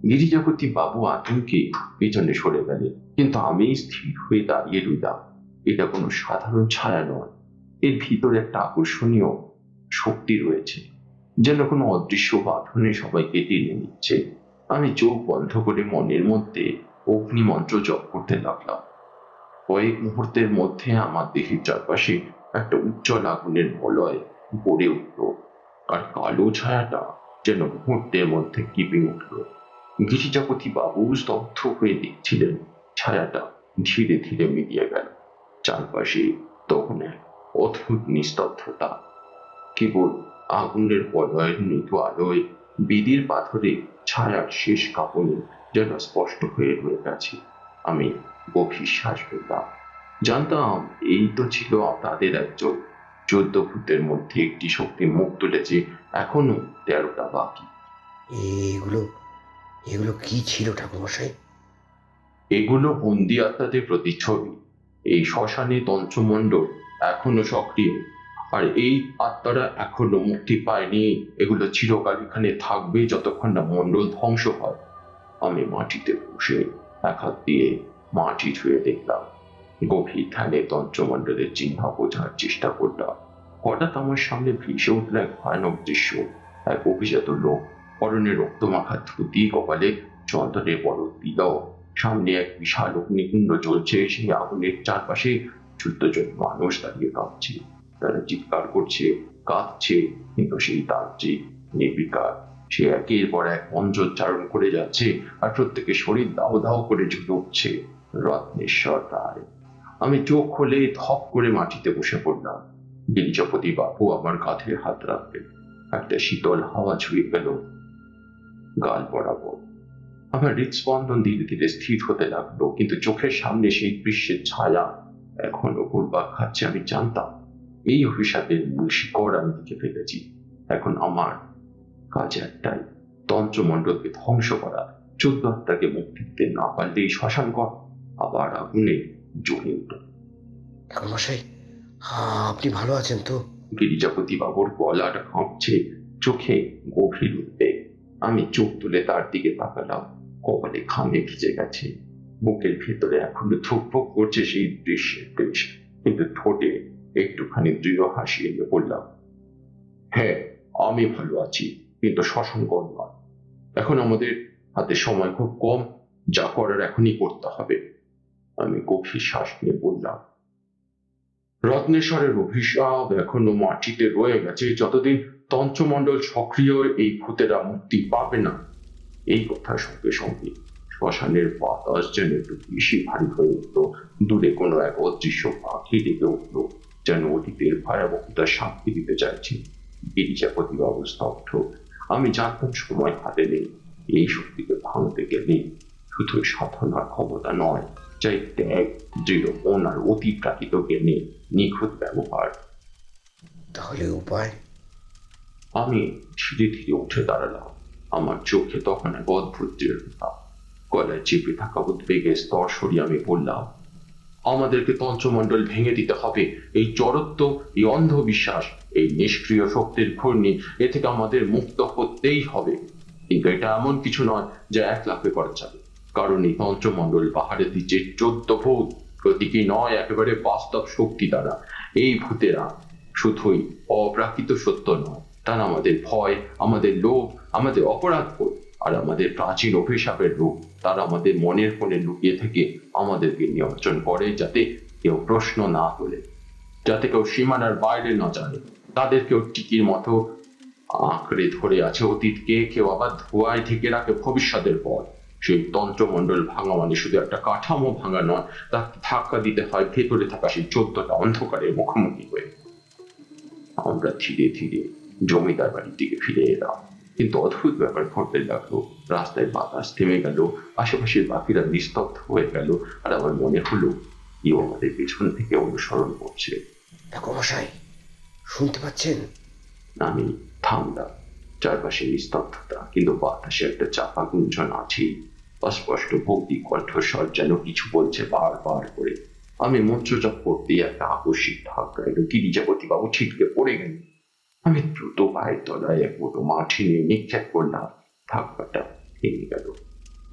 গিরিজাপতি বাবু আতঙ্কে পিছনে সরে গেলেন, কিন্তু আমি স্থির হয়ে দাঁড়িয়ে রইলাম। এটা কোনো সাধারণ ছায়া নয়, এর ভিতরে একটা আকর্ষণীয় শক্তি রয়েছে, যেন কোনো অদৃশ্য বাঁধনে সবাইকে টেনে নিচ্ছে। আমি চোখ বন্ধ করে মনের মধ্যে অগ্নি মন্ত্র জপ করতে লাগলাম। কয়েক মুহূর্তের মধ্যে আমার দেহের চারপাশে একটা উজ্জ্বল আগুনের বলয় গড়ে উঠল, আর কালো ছায়াটা যেন মুহূর্তের মধ্যে কেঁপে উঠল। গিরিজাপতি বাবু স্তব্ধ হয়ে দেখছিলেন। ছায়াটা ধীরে ধীরে মিলিয়ে গেল। চারপাশে তখন এক অদ্ভুত নিস্তব্ধতা। কেবল আগুনের বলয়ের মৃদু আলোয় বেদির পাথরে ছায়ার শেষ কাঁপনি যেন স্পষ্ট হয়ে রয়ে গেছে। আমি গভীর শ্বাস ফেললাম। জানতাম এই তো ছিল তাদের একজন। 14 ভূতের মধ্যে একটি শক্তি মুখ তুলেছে, এখনো 13টা বাকি। এগুলো এগুলো কি ছিল ঠাকুরমশাই? এগুলো বন্দি আত্মাদের প্রতিচ্ছবি। এই শ্মশানে তন্ত্রমণ্ডল এখনো সক্রিয়, আর এই আত্মারা এখনো মুক্তি পায়নি। এগুলো চিরকাল এখানে থাকবে যতক্ষণ না মণ্ডল ধ্বংস হয়। আমি মাটিতে বসে এক হাত দিয়ে মাটি ছুঁয়ে দেখলাম। গভীর ধ্যানে তন্ত্রমণ্ডলের চিহ্ন বোঝার চেষ্টা করলাম। হঠাৎ আমার সামনে ভেসে উঠল এক ভয়ানক দৃশ্য। এক অভিজাত লোক, পরনে রক্তমাখা ধুতি, কপালে চন্দনের বড় তিলক। সামনে এক বিশাল অগ্নিকুণ্ড জ্বলছে, সেই আগুনের চারপাশে 14 জন মানুষ দাঁড়িয়ে কাঁপছে। তারা চিৎকার করছে, কাঁদছে, কিন্তু সেই তান্ত্রিক নির্বিকার। সে একের পর এক মন্ত্রোচ্চারণ করে যাচ্ছে, আর প্রত্যেকের শরীর দাও দাও করে জ্বলে উঠছে। রত্নেশ্বর রায়। আমি চোখ খুলে ধপ করে মাটিতে বসে পড়লাম। গিরিজাপতি বাবু আমার কাঁধে হাত রাখলেন। একটা শীতল হাওয়া ছুঁয়ে গেল গাল বরাবর। আমার হৃদস্পন্দন ধীরে ধীরে স্থির হতে লাগলো, কিন্তু চোখের সামনে সেই দৃশ্যের ছায়া এখনো ঘুরপাক খাচ্ছে। আমি জানতাম এই অভিশাপের মূল শিকড় আমি দেখে ফেলেছি। এখন আমার কাজ একটাই, তন্ত্রমণ্ডলকে ধ্বংস করা। 14 আত্মাকে মুক্তি দিতে না পারলে এই শ্মশানঘর আবার আগুনে জ্বলে উঠল। ঠাকুর মশাই, আপনি ভালো আছেন তো? গিরিজাপতি বাবুর গলাটা কাঁপছে, চোখে গভীর উদ্বেগ। আমি চোখ তুলে তার দিকে তাকালাম। কপালে ঘামে ভিজে গেছে, বুকের ভেতরে এখনো ধুকপুক করছে সেই দৃশ্যের দেশ, কিন্তু ঠোঁটে একটুখানি দৃঢ় হাসি এনে বললাম, হ্যাঁ আমি ভালো আছি, কিন্তু শ্মশানঘর নয়। এখন আমাদের হাতে সময় খুব কম, যা করার এখনই করতে হবে। আমি গভীর শ্বাস নিয়ে বললাম, রত্নেশ্বরের অভিশাপ এখনো মাটিতে রয়ে গেছে। যতদিন তন্ত্রমণ্ডল সক্রিয়, এই ভূতেরা মুক্তি পাবে না। এই কথার সঙ্গে সঙ্গে শ্মশানের বাতাস যেন একটু বেশি ভারী হয়ে উঠল। দূরে কোনো এক অদৃশ্য পাখি ডেকে উঠল, যেন অতীতের ভয়াবহতার সাক্ষী দিতে চাইছে। গিরিজাপতি বাবু স্তব্ধ। আমি জানতাম সময় হাতে নেই। এই শক্তিকে ভাঙতে গেলে শুধু সাধনার ক্ষমতা নয়, চাই ত্যাগ, দৃঢ় মন আর অতিপ্রাকৃত জ্ঞানে নিখুঁত ব্যবহার। তাহলে উপায়? আমি ধীরে ধীরে উঠে দাঁড়ালাম। আমার চোখে তখন এক অদ্ভুত দৃঢ়তা। গলায় চেপে থাকা উদ্বেগের স্তর সরিয়ে আমি বললাম, আমাদেরকে তন্ত্রমণ্ডল ভেঙে দিতে হবে। এই জড়ত্ব, এই অন্ধবিশ্বাস, এই নিষ্ক্রিয় শক্তির ঘূর্ণি, এ থেকে আমাদের মুক্ত হতেই হবে। কিন্তু এটা এমন কিছু নয় যা এক লাফে করা যাবে, কারণ এই তন্ত্রমণ্ডল পাহাড়ে দিচ্ছে 14 ভূত, প্রতীকী নয়, একেবারে বাস্তব শক্তি দ্বারা। এই ভূতেরা শুধুই অপ্রাকৃত সত্য নয়, তারা আমাদের ভয়, আমাদের লোভ, আমাদের অপরাধবোধ আর আমাদের প্রাচীন অভিশাপের রূপ। তারা আমাদের মনের কোণে লুকিয়ে থেকে আমাদেরকে নিয়ন্ত্রণ করে, যাতে কেউ প্রশ্ন না তোলে, যাতে কেউ সীমানার বাইরে না জানে। তাদের কেউ টিকির মতো আঁকড়ে ধরে আছে অতীতকে, কেউ আবার ধোঁয়ায় ঢেকে রাখে ভবিষ্যতের পথ। সেই তন্ত্রমণ্ডল ভাঙা মানে শুধু একটা কাঠামো ভাঙা নয়, তাকে ধাক্কা দিতে হয় ভেতরে থাকা সেই 14টা অন্ধকারের মুখোমুখি হয়ে। আমরা ধীরে ধীরে জমিদার বাড়ির দিকে ফিরে এলাম, কিন্তু অদ্ভুত ব্যাপার ঘটতে লাগলো। রাস্তায় বাতাস থেমে গেল, আশেপাশের বাকিরা নিস্তব্ধ হয়ে গেল, আর আমার মনে হলো কেউ আমাদের পেছন থেকে অনুসরণ করছে। ঠাকুর মশাই, শুনতে পাচ্ছেন? আমি থামলাম। চারপাশে নিস্তব্ধতা, কিন্তু বাতাসে একটা চাপা গুঞ্জন আছেই। অস্পষ্ট ভক্তি কণ্ঠস্বর যেন কিছু বলছে বারবার করে। আমি মন্ত্রজপ করতে একটা আকস্মিক ধাক্কা এলো। গিরিজাপতি বাবু ছিটকে পড়ে গেল। আমি দ্রুত পায়ের তলায় এক মুঠো মাটি নিয়ে নিক্ষেপ করলাম। ধাক্কাটা ভেঙে গেল।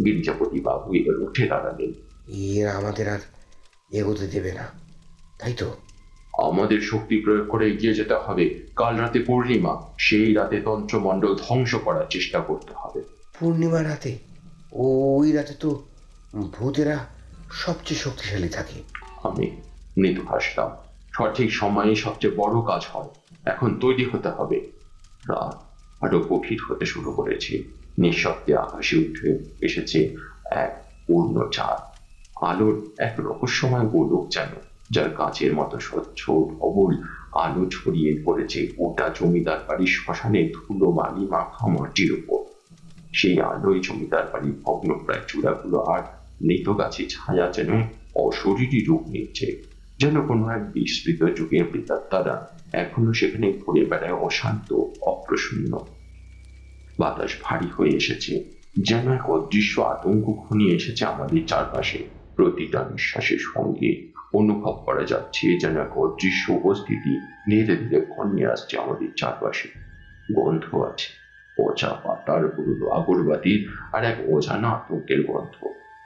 গিরিজাপতি বাবু এবার উঠে দাঁড়ালেন। এরা আমাদের আর এগোতে দেবে না, তাই তো? আমাদের শক্তি প্রয়োগ করে এগিয়ে যেতে হবে। কাল রাতে পূর্ণিমা, সেই রাতে তন্ত্রমণ্ডল ধ্বংস করার চেষ্টা করতে হবে। পূর্ণিমা রাতে? ওই রাতে তো ভূতেরা সবচেয়ে শক্তিশালী থাকে। আমি মৃদু হাসলাম। সঠিক সময়ে সবচেয়ে বড় কাজ হয়। এখন তৈরি হতে হবে। রাত আরো গভীর হতে শুরু করেছে। নিঃশব্দে আকাশে উঠে এসেছে এক পূর্ণ চাঁদ। আলোর এক রহস্যময় গোলক যেন, যার কাঁচের মতো স্বচ্ছ অবল আলো ছড়িয়ে পড়েছে গোটা জমিদার বাড়ির শ্মশানে ধুলো বালি মাখা মাটির উপর। সেই আলোয় জমিদার বাড়ির ভগ্নপ্রায় চূড়াগুলো আর মৃত গাছের ছায়া যেন অশরীরী রূপ নিচ্ছে, যেন কোনো এক বিস্মৃত যুগের প্রেতাত্মারা এখনো সেখানে ঘুরে বেড়ায়, অশান্ত, অপ্রসন্ন। বাতাস ভারী হয়ে এসেছে, যেন এক অদৃশ্য আতঙ্ক ঘনিয়ে এসেছে আমাদের চারপাশে। প্রতিটা নিঃশ্বাসের সঙ্গে অনুভব করা যাচ্ছে যেন এক অদৃশ্য উপস্থিতি ধীরে ধীরে ঘনিয়ে আসছে আমাদের চারপাশে। গন্ধ আছে, পচা পাতার, পুরনো আগরবাতির, আর এক অজানা আতঙ্কের গন্ধ।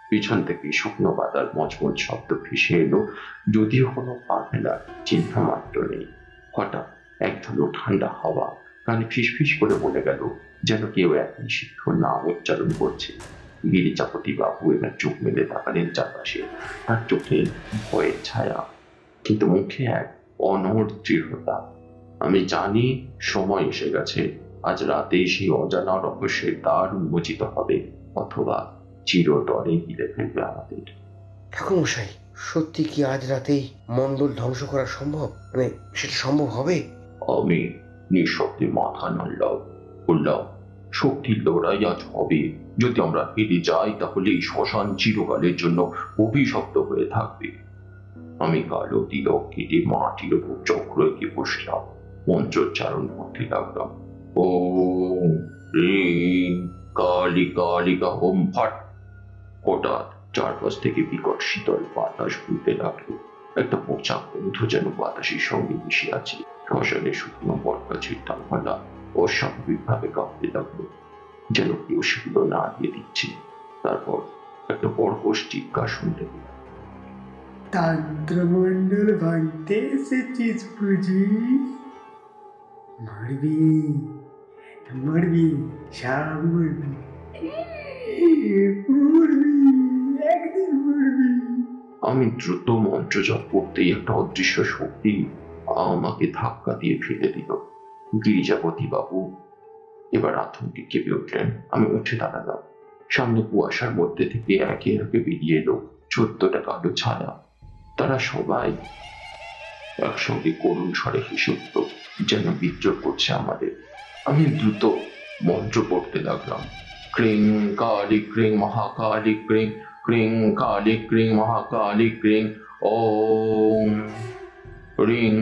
পিছন থেকে শুকনো পাতার মচমচ শব্দ ভেসে এলো, যদিও কোনো পা ফেলার চিহ্ন মাত্র নেই। হঠাৎ এক ধুলো ঠান্ডা হাওয়া কানে ফিসফিস করে বলে গেল, যেন কেউ এক নিষিদ্ধ নাম উচ্চারণ করছে। গিরিজাপতি বাবু এবার চোখ মেলে তাকালেন চারপাশে, তার চোখে ভয়ের ছায়া, কিন্তু মুখে এক অনড় দৃঢ়তা। আমি জানি সময় এসে গেছে, আজ রাতেই সেই অজানা রহস্যের দ্বার উন্মোচিত হবে, অথবা চিরতরে ঘিরে ফেলবে আমাদের। ঠাকুরমশাই, সত্যি কি আজ রাতেই মণ্ডল ধ্বংস করা সম্ভব? মানে সেটা সম্ভব হবে? আমি নিঃশব্দে মাথা নাড়লাম, বললাম, শক্তির লড়াই আজ হবে। যদি আমরা হেরে যাই তাহলে এই শ্মশান চিরকালের জন্য অভিশপ্ত হয়ে থাকবে। আমি কালো তিলক কেটে মাটির উপর চক্র এঁকে বসলাম, মন্ত্রোচ্চারণ করতে লাগলাম। ওম হ্রিং কালী কালিকা হোম ফট। হঠাৎ চারপাশ থেকে বিকট শীতল বাতাস বইতে লাগলো। একটা পচা গন্ধ যেন বাতাসের সঙ্গে মিশে আছে। শ্মশানের শুকনো বটগাছের ডালপালা অস্বাভাবিক ভাবে কাঁপতে লাগলো, যেন কেউ সেগুলো না দিয়ে দিচ্ছে। তারপর একটা কর্কশ চিৎকার শুনতে পেলাম। তন্ত্রমণ্ডল ভাঙতে এসেছিস বুঝি? মরবি, মরবি, সব মরবি, মরবি, একদিন মরবি। আমি দ্রুত মন্ত্র জপ করতেই একটা অদৃশ্য শক্তি আমাকে ধাক্কা দিয়ে ফেলে দিল। গিরিজাপতি বাবু এবার আতঙ্কে কেঁপে উঠলেন। আমি উঠে দাঁড়ালাম। সামনে কুয়াশার মধ্যে থেকে একে একে বেরিয়ে এলো 14টা কালো ছায়া। তারা সবাই একসঙ্গে করুণ স্বরে হেসে উঠল, যেন বিদ্রোহ করছে আমাদের। আমি দ্রুত মন্ত্র পড়তে লাগলাম। ক্রিং কালী ক্রিং মহাকালী ক্রিং, ক্রিং কালী ক্রিং মহাকালী ক্রিং, ওম রিং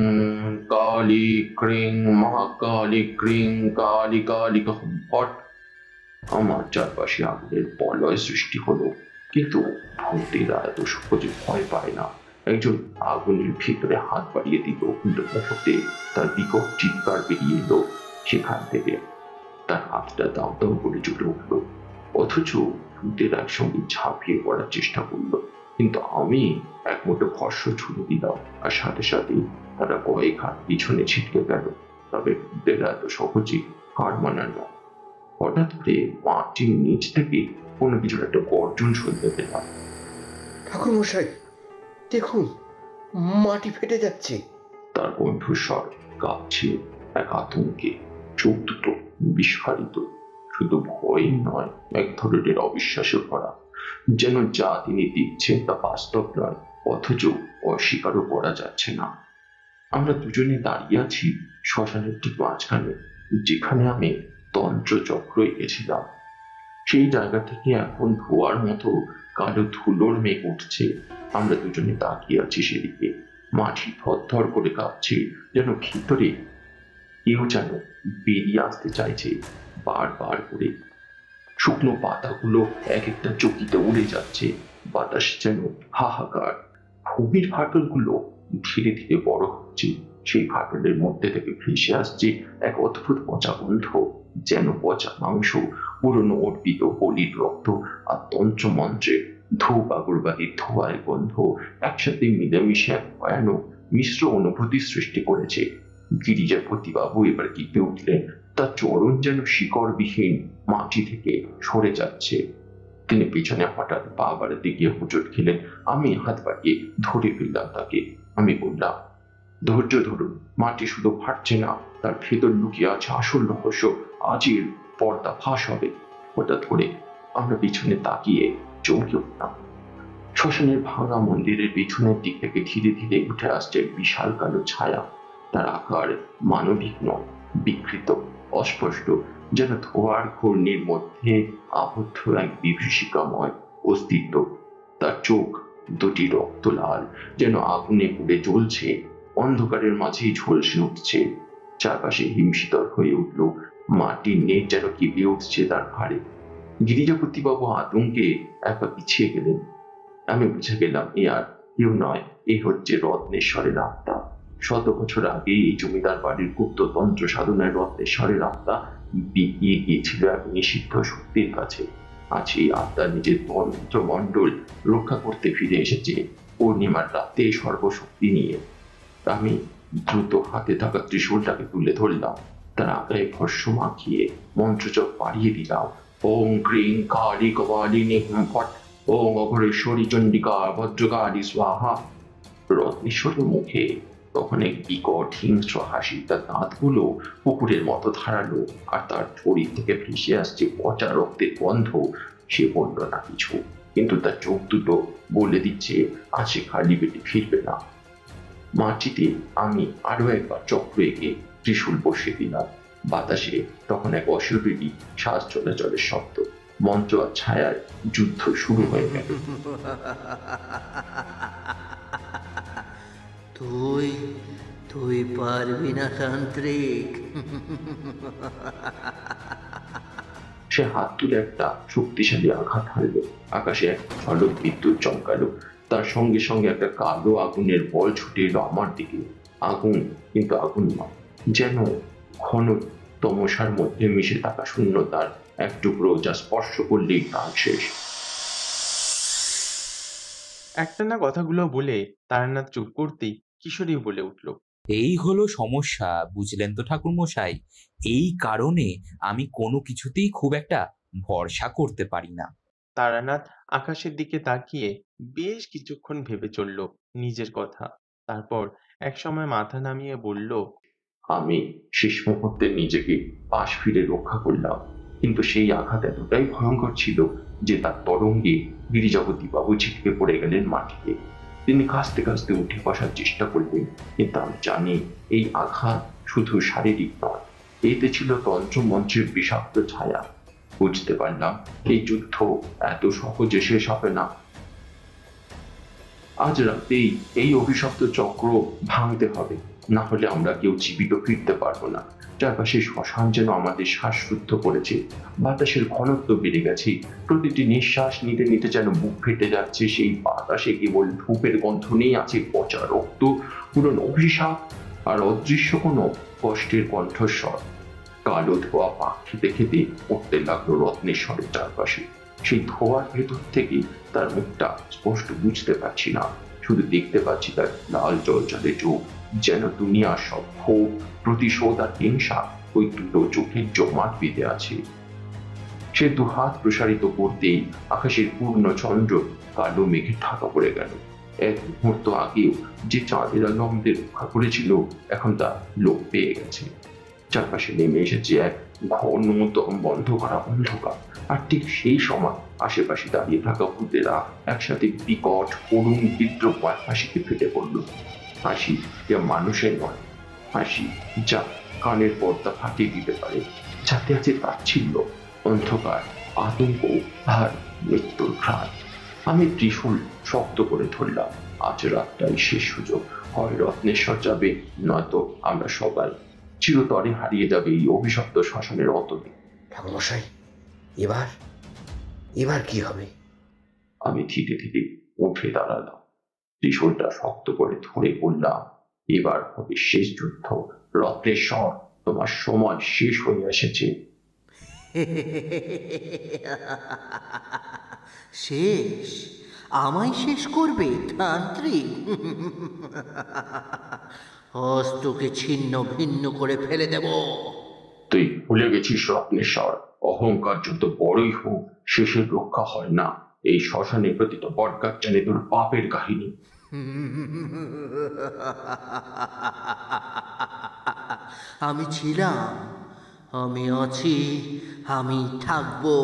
কালী ক্রিং মহাকালী ক্রিং কালী কালিকা ফট। আমার চারপাশে আগুনের বলয় সৃষ্টি হলো, কিন্তু ভূতেরা এত সহজে ভয় পায় না। একজন আগুনের ভিতরে হাত বাড়িয়ে দিল, কিন্তু মুহূর্তে তার বিকট চিৎকার বেরিয়ে এলো সেখান থেকে। তার হাতটা দাও দাও করে জ্বলে উঠল, অথচ ভূতেরা একসঙ্গে ঝাঁপিয়ে পড়ার চেষ্টা করলো, কিন্তু আমি এক মুঠো ভস্য ছুড়ে দিলাম, আর সাথে সাথে তারা কয়েক হাত পিছনে ছিটকে গেল। তবে ভূতেরা এত সহজে হার মানার না। হঠাৎ করে মাটির নিচ থেকে কোনো কিছুর একটা গর্জন শুনতে পেলাম। ঠাকুরমশাই, দেখুন, মাটি ফেটে যাচ্ছে। তার কণ্ঠস্বর কাঁপছে এক আতঙ্কে, চোখ দুটো বিস্ফারিত, শুধু ভয় নয়, এক ধরনের অবিশ্বাসে ভরা, যেন যা তিনি দেখছেন তা বাস্তব নয়, অথচ অস্বীকারও করা যাচ্ছে না। আমরা দুজনে দাঁড়িয়ে আছি শ্মশানের ঠিক মাঝখানে, যেখানে আমি তন্ত্র চক্র এঁকেছিলাম। সেই জায়গা থেকে এখন ধোয়ার মতো কালো ধুলোর মেঘ উঠছে। আমরা দুজনে তাকিয়ে আছি সেদিকে। মাটি থরথর করে কাঁপছে, যেন ভিতরে কেউ যেন বেরিয়ে আসতে চাইছে বারবার করে। শুকনো পাতাগুলো এক একটা চকিতে উড়ে যাচ্ছে, বাতাস যেন হাহাকার। ভূমির ফাটলগুলো ধীরে ধীরে বড় হচ্ছে, সেই ফাটলের মধ্যে থেকে ভেসে আসছে এক অদ্ভুত পচা গন্ধ, যেন পচা মাংস, পুরনো অর্পিত বলির রক্ত আর তন্ত্রমন্ত্রের ধূপ আগরবাতির ধোঁয়ার গন্ধ একসাথে মিলেমিশে এক ভয়ানক মিশ্র অনুভূতি সৃষ্টি করেছে। গিরিজাপতি বাবু এবার কেঁপে উঠলেন, তার চরণ যেন শিকড়বিহীন মাটি থেকে সরে যাচ্ছে। তিনি পিছনে হঠাৎ পা বাড়াতে গিয়ে হোঁচট খেলেন। আমি হাত বাড়িয়ে ধরে ফেললাম তাকে। আমি বললাম, ধৈর্য ধরুন, মাটি শুধু ফাটছে না, তার ভেতর লুকিয়ে আছে আসল রহস্য। আজই পর্দা ফাঁস হবে। হঠাৎ করে আমরা পিছনে তাকিয়ে চমকে উঠলাম। শ্মশানের ভাঙা মন্দিরের পিছনের দিক থেকে ধীরে ধীরে উঠে আসছে বিশাল কালো ছায়া। তার আকার মানবিক নয়, বিকৃত, অস্পষ্ট, যেন ধোয়ার ঘূর্ণির মধ্যে আবদ্ধ এক বিভীষিকাময় অস্তিত্ব। তার চোখ দুটি রক্ত লাল, যেন আগুনে পুড়ে জ্বলছে, অন্ধকারের মাঝেই ঝলসে উঠছে। চারপাশে হিমশীতল হয়ে উঠল, মাটির নেট যেন কেঁপে উঠছে তার ঘাড়ে। গিরিজাপতি বাবু আতঙ্কে একবার পিছিয়ে গেলেন। আমি বুঝে গেলাম, এ আর কেউ নয়, এ হচ্ছে রত্নেশ্বরের আত্মা। 100 বছর আগে এই জমিদার বাড়ির গুপ্ততন্ত্র সাধনায় রত্নেশ্বরের আত্মা বিকিয়ে গিয়েছিল এক নিষিদ্ধ শক্তির কাছে। আজ এই আত্মা নিজের তন্ত্রমণ্ডল রক্ষা করতে ফিরে এসেছে পূর্ণিমার রাতে সর্বশক্তি নিয়ে। আমি দ্রুত হাতে থাকা ত্রিশূলটাকে তুলে ধরলাম। তার আগায় ভস্য মাখিয়ে মন্ত্রজপ বাড়িয়ে দিলাম। ওং ক্রিং কালী কপালিনী ফট, ওং অঘরেশ্বরী চণ্ডিকা ভদ্রকালী স্বাহা। রত্নেশ্বরের মুখে তখন এক বিকট হিংস্র হাসি, তার দাঁতগুলো পুকুরের মতো ধারালো, আর তার শরীর থেকে ভেসে আসছে পচা রক্তের গন্ধ। সে বলল না কিছু, কিন্তু তার চোখ দুটো বলে দিচ্ছে আজ সে খালি পেটে ফিরবে না। মাটিতে আমি আরো একবার চক্র এঁকে ত্রিশূল বসিয়ে দিলাম। বাতাসে তখন এক অশরীরী শ্বাস চলাচলের শব্দ। মন্ত্র আর ছায়ার যুদ্ধ শুরু হয়ে গেল। তুই তুই পারবি না তান্ত্রিক। সে হাত তুলে একটা শক্তিশালী আঘাত হানলো। আকাশে এক ঝলক বিদ্যুৎ চমকালো, তার সঙ্গে সঙ্গে একটা কালো আগুনের বল ছুটে এলো আমার দিকে। আগুন, কিন্তু আগুন নয়, যেন ঘন তমসার মধ্যে মিশে থাকা শূন্যতার এক টুকরো, যা স্পর্শ করলেই প্রাণ শেষ। একটানা কথাগুলো বলে তারানাথ চুপ করতেই কিশোরী বলে উঠল, এই হলো সমস্যা, বুঝলেন তো ঠাকুরমশাই? এই কারণে আমি কোনো কিছুতেই খুব একটা ভরসা করতে পারি না। তারানাথ আকাশের দিকে তাকিয়ে বেশ কিছুক্ষণ ভেবে চলল নিজের কথা। তারপর একসময় মাথা নামিয়ে বলল, আমি শেষ মুহূর্তে নিজেকে পাশ ফিরে রক্ষা করলাম, কিন্তু সেই আঘাত এতটাই ভয়ঙ্কর ছিল যে তার তরঙ্গে গিরিজাপতি বাবু ছিটকে পড়ে গেলেন মাটিতে। তিনি কাঁচতে কাঁচতে উঠে বসার চেষ্টা করলেন, কিন্তু আমি জানি এই আঘাত শুধু শারীরিক নয়, এতে ছিল তন্ত্রমন্ত্রের বিষাক্ত ছায়া। বুঝতে পারলাম এই যুদ্ধ এত সহজে শেষ হবে না। আজ রাতেই এই অভিশপ্ত চক্র ভাঙতে হবে, না হলে আমরা কেউ জীবিত ফিরতে পারবো না। চারপাশে শ্মশান যেন আমাদের শ্বাসরুদ্ধ করেছে। বাতাসের ঘনত্ব বেড়ে গেছে, প্রতিটি নিঃশ্বাস নিতে নিতে যেন বুক ফেটে যাচ্ছে। সেই বাতাসে কেবল ধূপের গন্ধ নেই, আছে পচা রক্ত, পুরনো অভিশাপ আর অদৃশ্য কোনো কষ্টের কণ্ঠস্বর। কালো ধোয়া পাক খেতে খেতে উঠতে লাগলো রত্নেশ্বরের চারপাশে। সেই ধোয়ার ভেতর থেকে তার মুখটা স্পষ্ট বুঝতে পারছি না, শুধু দেখতে পাচ্ছি তার লাল জলজলে চোখ, যেন দুনিয়ার সব ক্ষোভ, প্রতিশোধ আর হিংসা ওই দুটো চোখের জমাট বেঁধে আছে। সে দুহাত প্রসারিত করতেই আকাশের পূর্ণ চন্দ্র কালো মেঘে ঢাকা পড়ে গেল। এক মুহূর্ত আগেও যে চাঁদের আলো আমাদের রক্ষা করেছিল, এখন তা লোপ পেয়ে গেছে। চারপাশে নেমে এসেছে এক ঘন দম বন্ধ করা অন্ধকার। আর ঠিক সেই সময় আশেপাশে দাঁড়িয়ে থাকা ভূতেরা একসাথে বিকট করুণ বিদ্রোহ হাসিতে ফেটে পড়ল। হাসি যা মানুষের নয়, হাসি যা কানের পর্দা ফাটিয়ে দিতে পারে, যাতে আছে তাচ্ছিল্য, অন্ধকার, আতঙ্ক আর মৃত্যুর ঘ্রাণ। আমি ত্রিশূল শক্ত করে ধরলাম। আজ রাতটাই শেষ সুযোগ, হয় রত্নেশ্বর যাবে, নয়তো আমরা সবাই চিরতরে হারিয়ে যাবে এই অভিশপ্ত শ্মশানের অতলে। ঠাকুরমশাই, এবার এবার কি হবে? আমি ধীরে ধীরে উঠে দাঁড়ালাম, ত্রিশূলটা শক্ত করে ধরে বললাম, এবার হবে শেষ যুদ্ধ। রত্নেশ্বর, তোমার সময় শেষ হয়ে এসেছে। শেষ? আমায় শেষ করবে তান্ত্রিক? হস্তকে ছিন্ন ভিন্ন করে ফেলে দেব। তুই ভুলে গেছিস রত্নেশ্বর, অহংকার যত বড়ই হোক, শেষের রক্ষা হয় না। এই শ্মশানে প্রতিটা বটগাছ জানে তোর পাপের কাহিনী। আমি ছিলাম, আমি আছি, আমি থাকবো।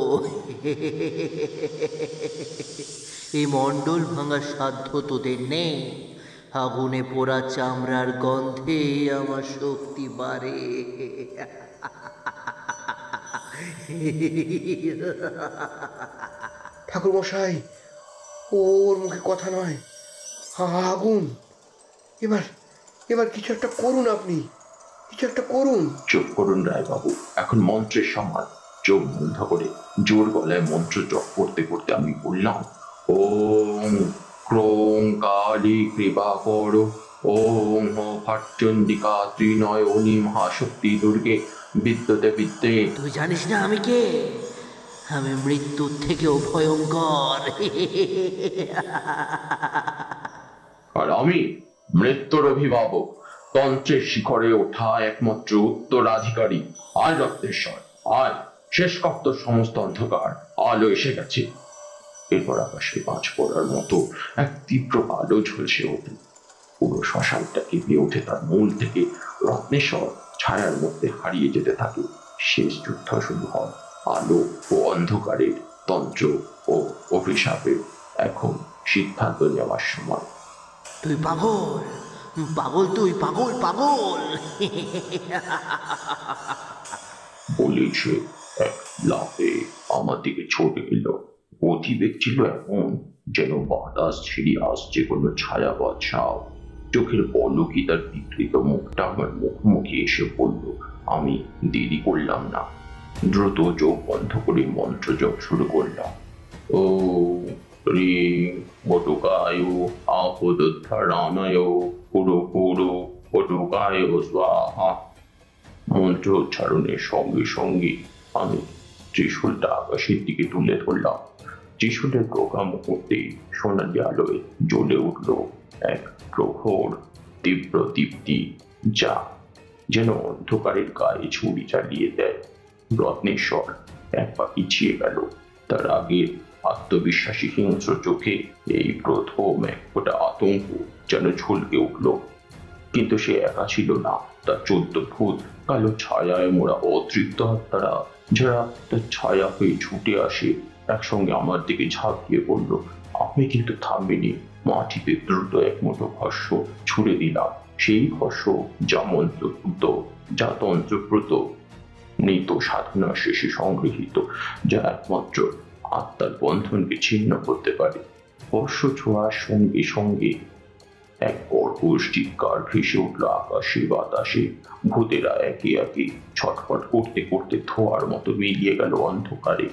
এই মণ্ডল ভাঙার সাধ্য তোদের নেই। আগুনে পোড়া চামড়ার গন্ধে আমার শক্তি বাড়ে। ঠাকুরমশাই, ওর মুখে কথা নয়, আগুন। এবার এবার কিছু একটা করুন, আপনি কিছু একটা করুন। চুপ করুন রায় বাবু, এখন মন্ত্রের সময়। চোখ বন্ধ করে জোর গলায় মন্ত্র জপ করতে করতে আমি বললাম, ওম ক্রোং কালী কৃপা করো, ওম ভাট্টন্দিকা ত্রিনয়নী মহাশক্তি দুর্গে বিদ্যতে বিদ্যে। তুই জানিস না আমি কে? আমি মৃত্যুর থেকেও ভয়ঙ্কর। আর আমি মৃত্যুর অভিভাবক, তন্ত্রের শিখরে ওঠা একমাত্র উত্তরাধিকারী। আয় রত্নেশ্বর, আয়, শেষ কর্ত সমস্ত অন্ধকার, আলো এসে গেছে। এরপর আকাশে পাঁচ পড়ার মতো এক তীব্র আলো ঝলসে উঠল। পুরো শ্মশানটা কেঁপে ওঠে তার মূল থেকে। রত্নেশ্বর ছায়ার মধ্যে হারিয়ে যেতে থাকে। শেষ যুদ্ধ শুরু হয় আলো ও অন্ধকারের, তন্ত্র ও অভিশাপের। এখন সিদ্ধান্ত নেওয়ার সময়। তুই পাগল, পাগল, তুই পাগল, পাগল। বলেই সে এক লাফে আমার দিকে ছুটে এল। গতিবেগ ছিল এমন যেন বাতাস ছিঁড়ে আসছে কোনো ছায়াবৎ সাপ। চোখের পলকই তার বিকৃত মুখটা আমার মুখোমুখি এসে পড়ল। আমি দেরি করলাম না, দ্রুত চোখ বন্ধ করে মন্ত্র জপ শুরু করলাম। ও রিং বটুকায় আপদোদ্ধারণায় পুরো পুরো বটুকায় স্বাহা। মন্ত্র উচ্চারণের সঙ্গে সঙ্গে আমি ত্রিশূলটা আকাশের দিকে তুলে ধরলাম। ত্রিশূলের প্রোগা মুহূর্তে সোনালি আলোয় জ্বলে উঠল এক প্রখর তীব্র দীপ্তি, যা যেন অন্ধকারের গায়ে ছুরি চালিয়ে দেয়। রত্নেশ্বর এক পা পিছিয়ে গেল। তার আগের আত্মবিশ্বাসী হিংস্র চোখে এই প্রথম এক ফোঁটা আতঙ্ক যেন ঝলকে উঠল। কিন্তু সে একা ছিল না। তার 14 ভূত কালো ছায়ায় মোড়া অতৃপ্ত আত্মারা, যারা তার ছায়া হয়ে ছুটে আসে, একসঙ্গে আমার দিকে ঝাঁপিয়ে পড়ল। আমি কিন্তু থামিনি। মাটিতে দ্রুত এক মুঠো ভস্য ছুড়ে দিলাম। সেই ভস্য যা মন্ত্রপুত, যা তন্ত্রপ্রত, মৃত সাধনার শেষে সংগৃহীত, যা একমাত্র আত্মার বন্ধনকে ছিন্ন করতে পারে। ভস্য ছোঁয়ার সঙ্গে সঙ্গে এক কর্কশ চিৎকার ভেসে উঠল আকাশে বাতাসে। ভূতেরা একে একে ছটফট করতে করতে ধোঁয়ার মতো মিলিয়ে গেল অন্ধকারে।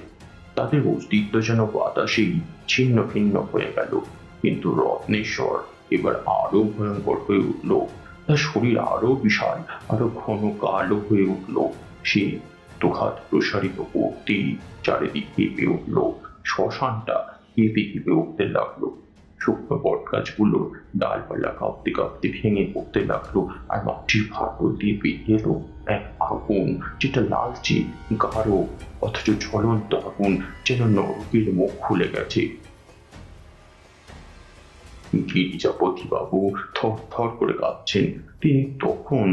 তাদের অস্তিত্ব যেন বাতাসেই ছিন্ন ভিন্ন হয়ে গেল। কিন্তু রত্নেশ্বর এবার আরো ভয়ঙ্কর হয়ে উঠল। তার শরীর আরো বিশাল, আরো ঘন কালো হয়ে উঠল। সে দুহাত প্রসারিত করতেই চারিদিক কেঁপে উঠল। শ্মশানটা কেঁপে কেঁপে উঠতে লাগলো। শুকনো বট গাছগুলোর ডালপালা কাঁপতে কাঁপতে ভেঙে পড়তে লাগলো। আর মাটির ফাটল দিয়ে বেরিয়ে এলো এক আগুন, যেটা লালচে গাঢ় অথচ জ্বলন্ত আগুন, যেন নরকের মুখ খুলে গেছে। গিরিজাপতি বাবু থর থর করে কাঁপছেন। তিনি তখন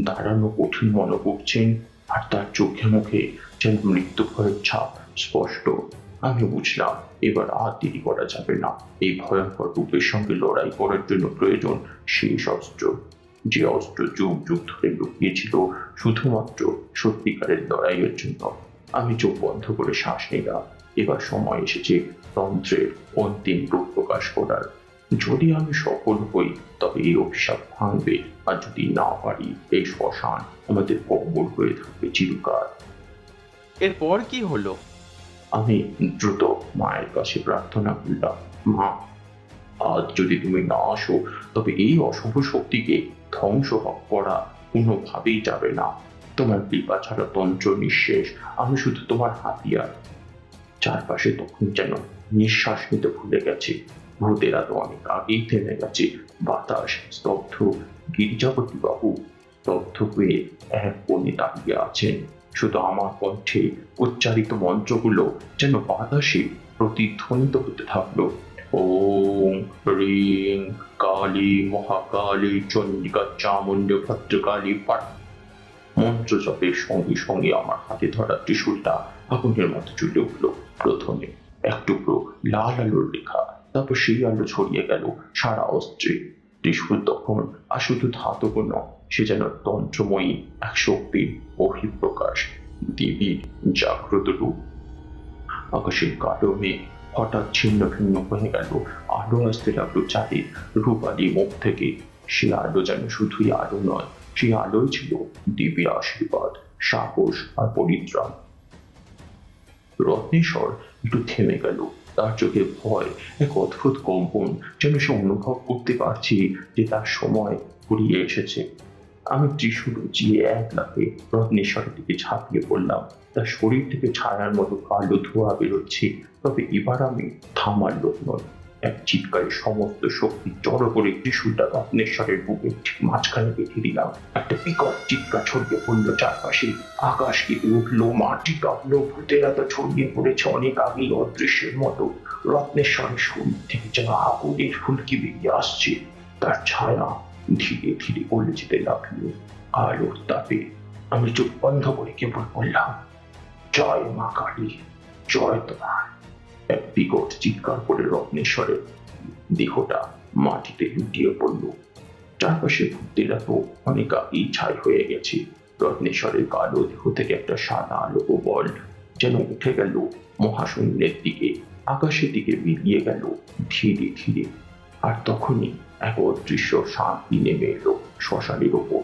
দাঁড়ানো কঠিন মনে করছেন, আর তার চোখে মুখে যেন মৃত্যু ভয়ের ছাপ স্পষ্ট। আমি বুঝলাম এবার আর দেরি করা যাবে না। এই ভয়ঙ্কর রূপের সঙ্গে লড়াই করার জন্য প্রয়োজন শেষ অস্ত্র, যে অস্ত্র যুগ যুগ ধরে লুকিয়েছিল শুধুমাত্র সত্যিকারের লড়াইয়ের জন্য। আমি চোখ বন্ধ করে শ্বাস নিলাম। এবার সময় এসেছে তন্ত্রের অন্তিম রূপ প্রকাশ করার। যদি আমি সফল হই তবে এই অভিশাপ ভাঙবে, আর যদি না পারি এই শ্মশান আমাদের কবর হয়ে থাকবে চিরকাল। এরপর কি হলো? আমি দ্রুত মায়ের কাছে প্রার্থনা করলাম, মা, আজ যদি তুমি না আসো তবে এই অশুভ শক্তিকে ধ্বংস করা কোনোভাবেই যাবে না। তোমার কৃপা ছাড়া তন্ত্র নিঃশেষ। আমি শুধু তোমার হাতিয়ার। চারপাশে তখন যেন নিঃশ্বাস নিতে ভুলে গেছে। ভূতেরা তো অনেক আগেই থেমে গেছে। বাতাস স্তব্ধ। গিরিজাপতি বাবু স্তব্ধ হয়ে এক কোণে দাঁড়িয়ে আছেন। শুধু আমার কণ্ঠে উচ্চারিত মন্ত্রগুলো যেন বাতাসে প্রতিধ্বনিত হতে থাকলো। ওম হ্রিং কালী মহাকালী চণ্ডিকা চামুণ্ডা ভদ্রকালী পাঠ। মন্ত্র জপের সঙ্গে সঙ্গে আমার হাতে ধরা ত্রিশূলটা আগুনের মতো জ্বলে উঠল। প্রথমে এক টুকরো লাল আলোর রেখা, তারপর সেই আলো ছড়িয়ে গেল সারা অস্ত্রে। ত্রিশূল তখন আর শুধু ধাতব নয়, সে যেন তন্ত্রময়ী এক শক্তির বহিঃপ্রকাশ, দেবীর জাগ্রত রূপ। আকাশের কালো মেঘ হঠাৎ ছিন্ন ভিন্ন হয়ে গেল। আলো আসতে লাগলো চাঁদের রূপালী মুখ থেকে। সে আলো যেন শুধুই আলো নয়, সেই আলোয় ছিল দিব্য আশীর্বাদ, সাহস আর পরিত্রাণ। রত্নেশ্বর একটু থেমে গেল। তার চোখে ভয়, এক অদ্ভুত কম্পন, যেন সে অনুভব করতে পারছি যে তার সময় ফুরিয়ে এসেছে। আমি ত্রিশূল উঁচিয়ে এক লাফে রত্নেশ্বরের দিকে ঝাঁপিয়ে পড়লাম। তার শরীর থেকে ছায়ার মতো কালো ধোঁয়া বেরোচ্ছে। তবে এবার আমি থামার লোক নয়। এক চিৎকারে সমস্ত শক্তি জড়ো করে ত্রিশূলটা রত্নেশ্বরের বুকে ঠিক মাঝখানে বেঁধে দিলাম। একটা বিকট চিৎকার ছড়িয়ে পড়লো চারপাশে, আকাশ কেঁপে উঠলো, মাটি কাঁপলো, ভূতেরা তো ছড়িয়ে পড়েছে অনেক আগেই অদৃশ্যের মতো। রত্নেশ্বরের শরীর থেকে যেন আগুনের ফুলকি বেরিয়ে আসছে, তার ছায়া ধীরে ধীরে গলে যেতে লাগলো আলোর তাপে। আমি চোখ বন্ধ করে কেবল বললাম, জয় মা কালী, জয় তোমার। এক বিকট চিৎকার করে রত্নেশ্বরের দেহটা মাটিতে লুটিয়ে পড়ল। চারপাশে ভূতেরা তো অনেক আগেই ছাই হয়ে গেছে। রত্নেশ্বরের কালো দেহ থেকে একটা সাদা আলোক বল যেন উঠে গেল মহাশূন্যের দিকে, আকাশের দিকে বেরিয়ে গেল ধীরে ধীরে। আর তখনই এক অদৃশ্য শান্তি নেমে এলো শ্মশানের ওপর।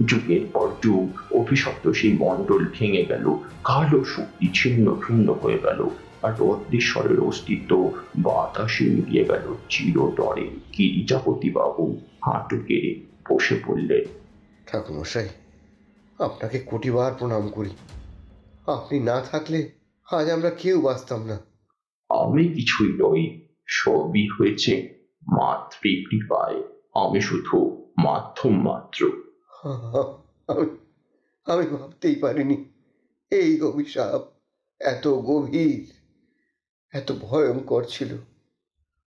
যুগের পর যুগ অভিশপ্ত সেই মণ্ডল ভেঙে গেল, কালো শক্তি ছিন্ন ভিন্ন হয়ে গেল, আর রত্নেশ্বরের অস্তিত্ব বাতাসে মিলিয়ে গেল চিরতরে। গিরিজাপতি বাবু হাঁটু গেড়ে বসে পড়লেন। ঠাকুরমশাই, আপনাকে কোটিবার প্রণাম করি। আপনি না থাকলে আজ আমরা কেউ বাঁচতাম না। আমি কিছুই নই, সবই হয়েছে মাতৃকৃপায়। আমি শুধু মাধ্যম মাত্র। আমি আমি ভাবতেই পারিনি এই অভিশাপ এত গভীর, এত ভয়ঙ্কর ছিল।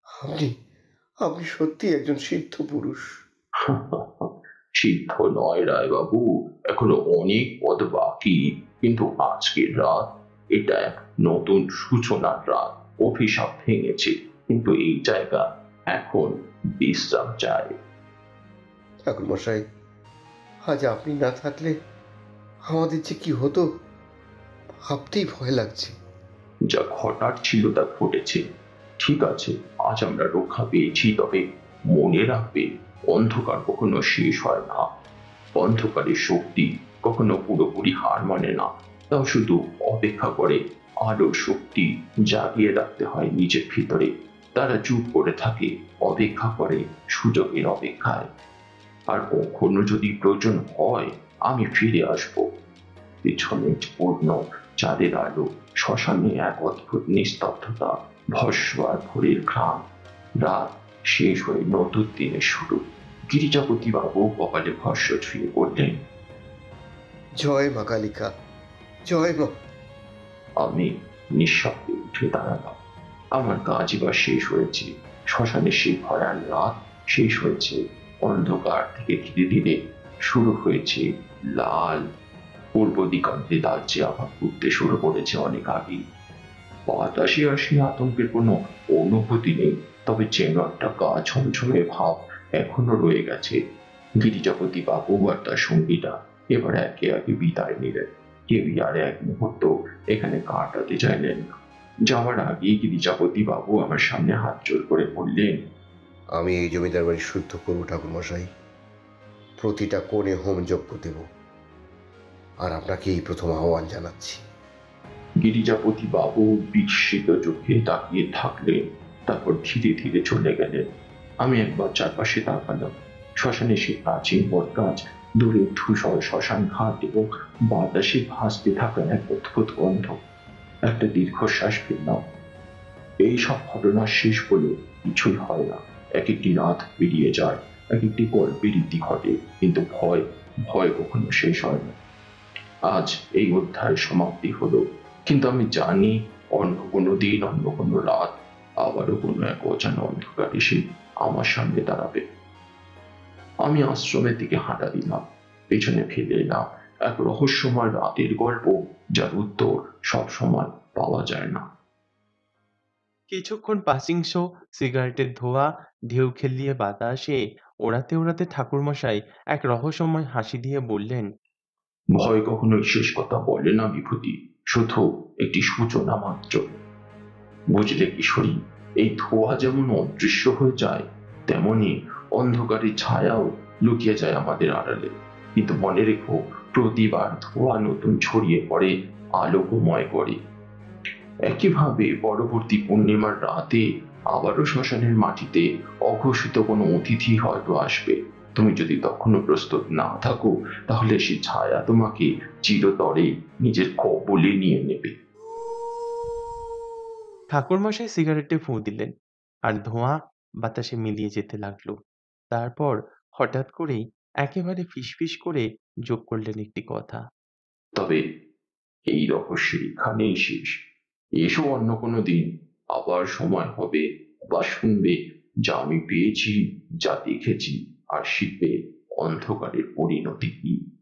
আপনি আপনি সত্যি একজন সিদ্ধ পুরুষ। সিদ্ধ নয় রায় বাবু, এখনো অনেক পথ বাকি। কিন্তু আজকের রাত, এটা এক নতুন সূচনার রাত। অভিশাপ ভেঙেছে, কিন্তু এই জায়গা এখন বিশ্রাম চায়। ঠাকুরমশাই, আজ আপনি না থাকলে আমাদের যে কি হতো ভাবতেই ভয় লাগছে। যা ঘটার ছিল তা ঘটেছে। ঠিক আছে, আজ আমরা রক্ষা পেয়েছি, তবে মনে রাখবে, অন্ধকার কখনো শেষ হয় না। অন্ধকারের শক্তি কখনো পুরোপুরি হার মানে না, তাও শুধু অপেক্ষা করে। আলোর শক্তি জাগিয়ে রাখতে হয় নিজের ভিতরে। তারা চুপ করে থাকে, অপেক্ষা করে সুযোগের অপেক্ষায়। আর কখনো যদি প্রয়োজন হয়, আমি ফিরে আসবো। পেছনে পূর্ণ চাঁদের আলো, শ্মশানে এক অদ্ভুত নিস্তব্ধতা, ভস্ম আর ভোরের ঘ্রাণ। রাত শেষ হয়ে নতুন দিনের শুরু। গিরিজাপতি বাবু কপালে ভস্ম ছুঁয়ে পড়লেন। জয় মা কালিকা, জয় মা। আমি নিঃশব্দে উঠে দাঁড়ালাম। আমার কাজ এবার শেষ হয়েছে। শ্মশানের সেই ভয়াল রাত শেষ হয়েছে। অন্ধকার থেকে ধীরে ধীরে শুরু হয়েছে লাল। পূর্ব দিগন্তে লালচে আভা উঠতে শুরু করেছে অনেক আগেই। বাতাসে আসে আতঙ্কের কোনো অনুভূতি নেই, তবে যেন একটা গা ছমছমে ভাব এখনো রয়ে গেছে। গিরিজাপতি বাবু আর তার সঙ্গীরা এবার একে একে বিদায় নিলেন। কেউই আর এক মুহূর্ত এখানে কাটাতে চাইলেন না। যাওয়ার আগেই গিরিজাপতি বাবু আমার সামনে হাত জোর করে বললেন, আমি এই জমিদার বাড়ি শুদ্ধ করবো ঠাকুরমশাই। প্রতিটা কোণে হোম যজ্ঞ দেব, আর আপনাকে এই প্রথম আহ্বান জানাচ্ছি। গিরিজাপতি বাবু বিস্মিত চোখে তাকিয়ে থাকলেন, তারপর ধীরে ধীরে চলে গেলেন। আমি একবার চারপাশে তাকালাম। শ্মশানে সে প্রাচীন বটগাছ, দূরে ধূসর শ্মশান ঘাট এবং বাতাসে ভাসতে থাকা এক অদ্ভুত গন্ধ। একটা দীর্ঘশ্বাস ফেললাম। এই সব ঘটনা শেষ বলে কিছুই হয় না। এক একটি রাত পেরিয়ে যায়, এক একটি গল্পের রীতি ঘটে, কিন্তু ভয় ভয় কখনো শেষ হয় না। আজ এই অধ্যায়ের সমাপ্তি হলো, কিন্তু আমি জানি অন্য কোনো দিন, অন্য কোনো রাত আবারও কোনো এক অজানা অন্ধকার এসে আমার সামনে দাঁড়াবে। আমি আশ্রমের দিকে হাঁটা দিলাম। পেছনে ফেলে এলাম এক রহস্যময় রাতের গল্প, যার উত্তর সবসময় পাওয়া যায় না। কিছুক্ষণ পাসিং শো, সিগারেটের ধোঁয়া ঢেউ খেলিয়ে বাতাসে ওড়াতে ওড়াতে ঠাকুরমশাই এক রহস্যময় হাসি দিয়ে বললেন, ভয় কখনোই শেষ কথা বলে না বিভূতি, শুধু একটি সূচনা মাত্র। বুঝলে কিশোরী, এই ধোঁয়া যেমন অদৃশ্য হয়ে যায়, তেমনি অন্ধকারের ছায়াও লুকিয়ে যায় আমাদের আড়ালে। কিন্তু মনে রেখো, প্রতিবার ধোঁয়া নতুন ছড়িয়ে পড়ে, আলোকময় করে। একইভাবে পরবর্তী পূর্ণিমার রাতে আবারও শ্মশানের মাটিতে অঘোষিত কোনো অতিথি হয়তো আসবে। তুমি যদি তখনও প্রস্তুত না থাকো, তাহলে সে ছায়া তোমাকে চিরতরে নিজের কবলে নিয়ে নেবে। ঠাকুরমশাই সিগারেটে ফুঁ দিলেন আর ধোঁয়া বাতাসে মিলিয়ে যেতে লাগলো। তারপর হঠাৎ করেই একেবারে ফিসফিস করে যোগ করলেন একটি কথা। তবে এই রহস্যের এখানেই শেষ। এসো অন্য কোনো দিন, আবার সময় হবে বা শুনবে যা আমি পেয়েছি, যা দেখেছি, আর শিখবে অন্ধকারের পরিণতি কি।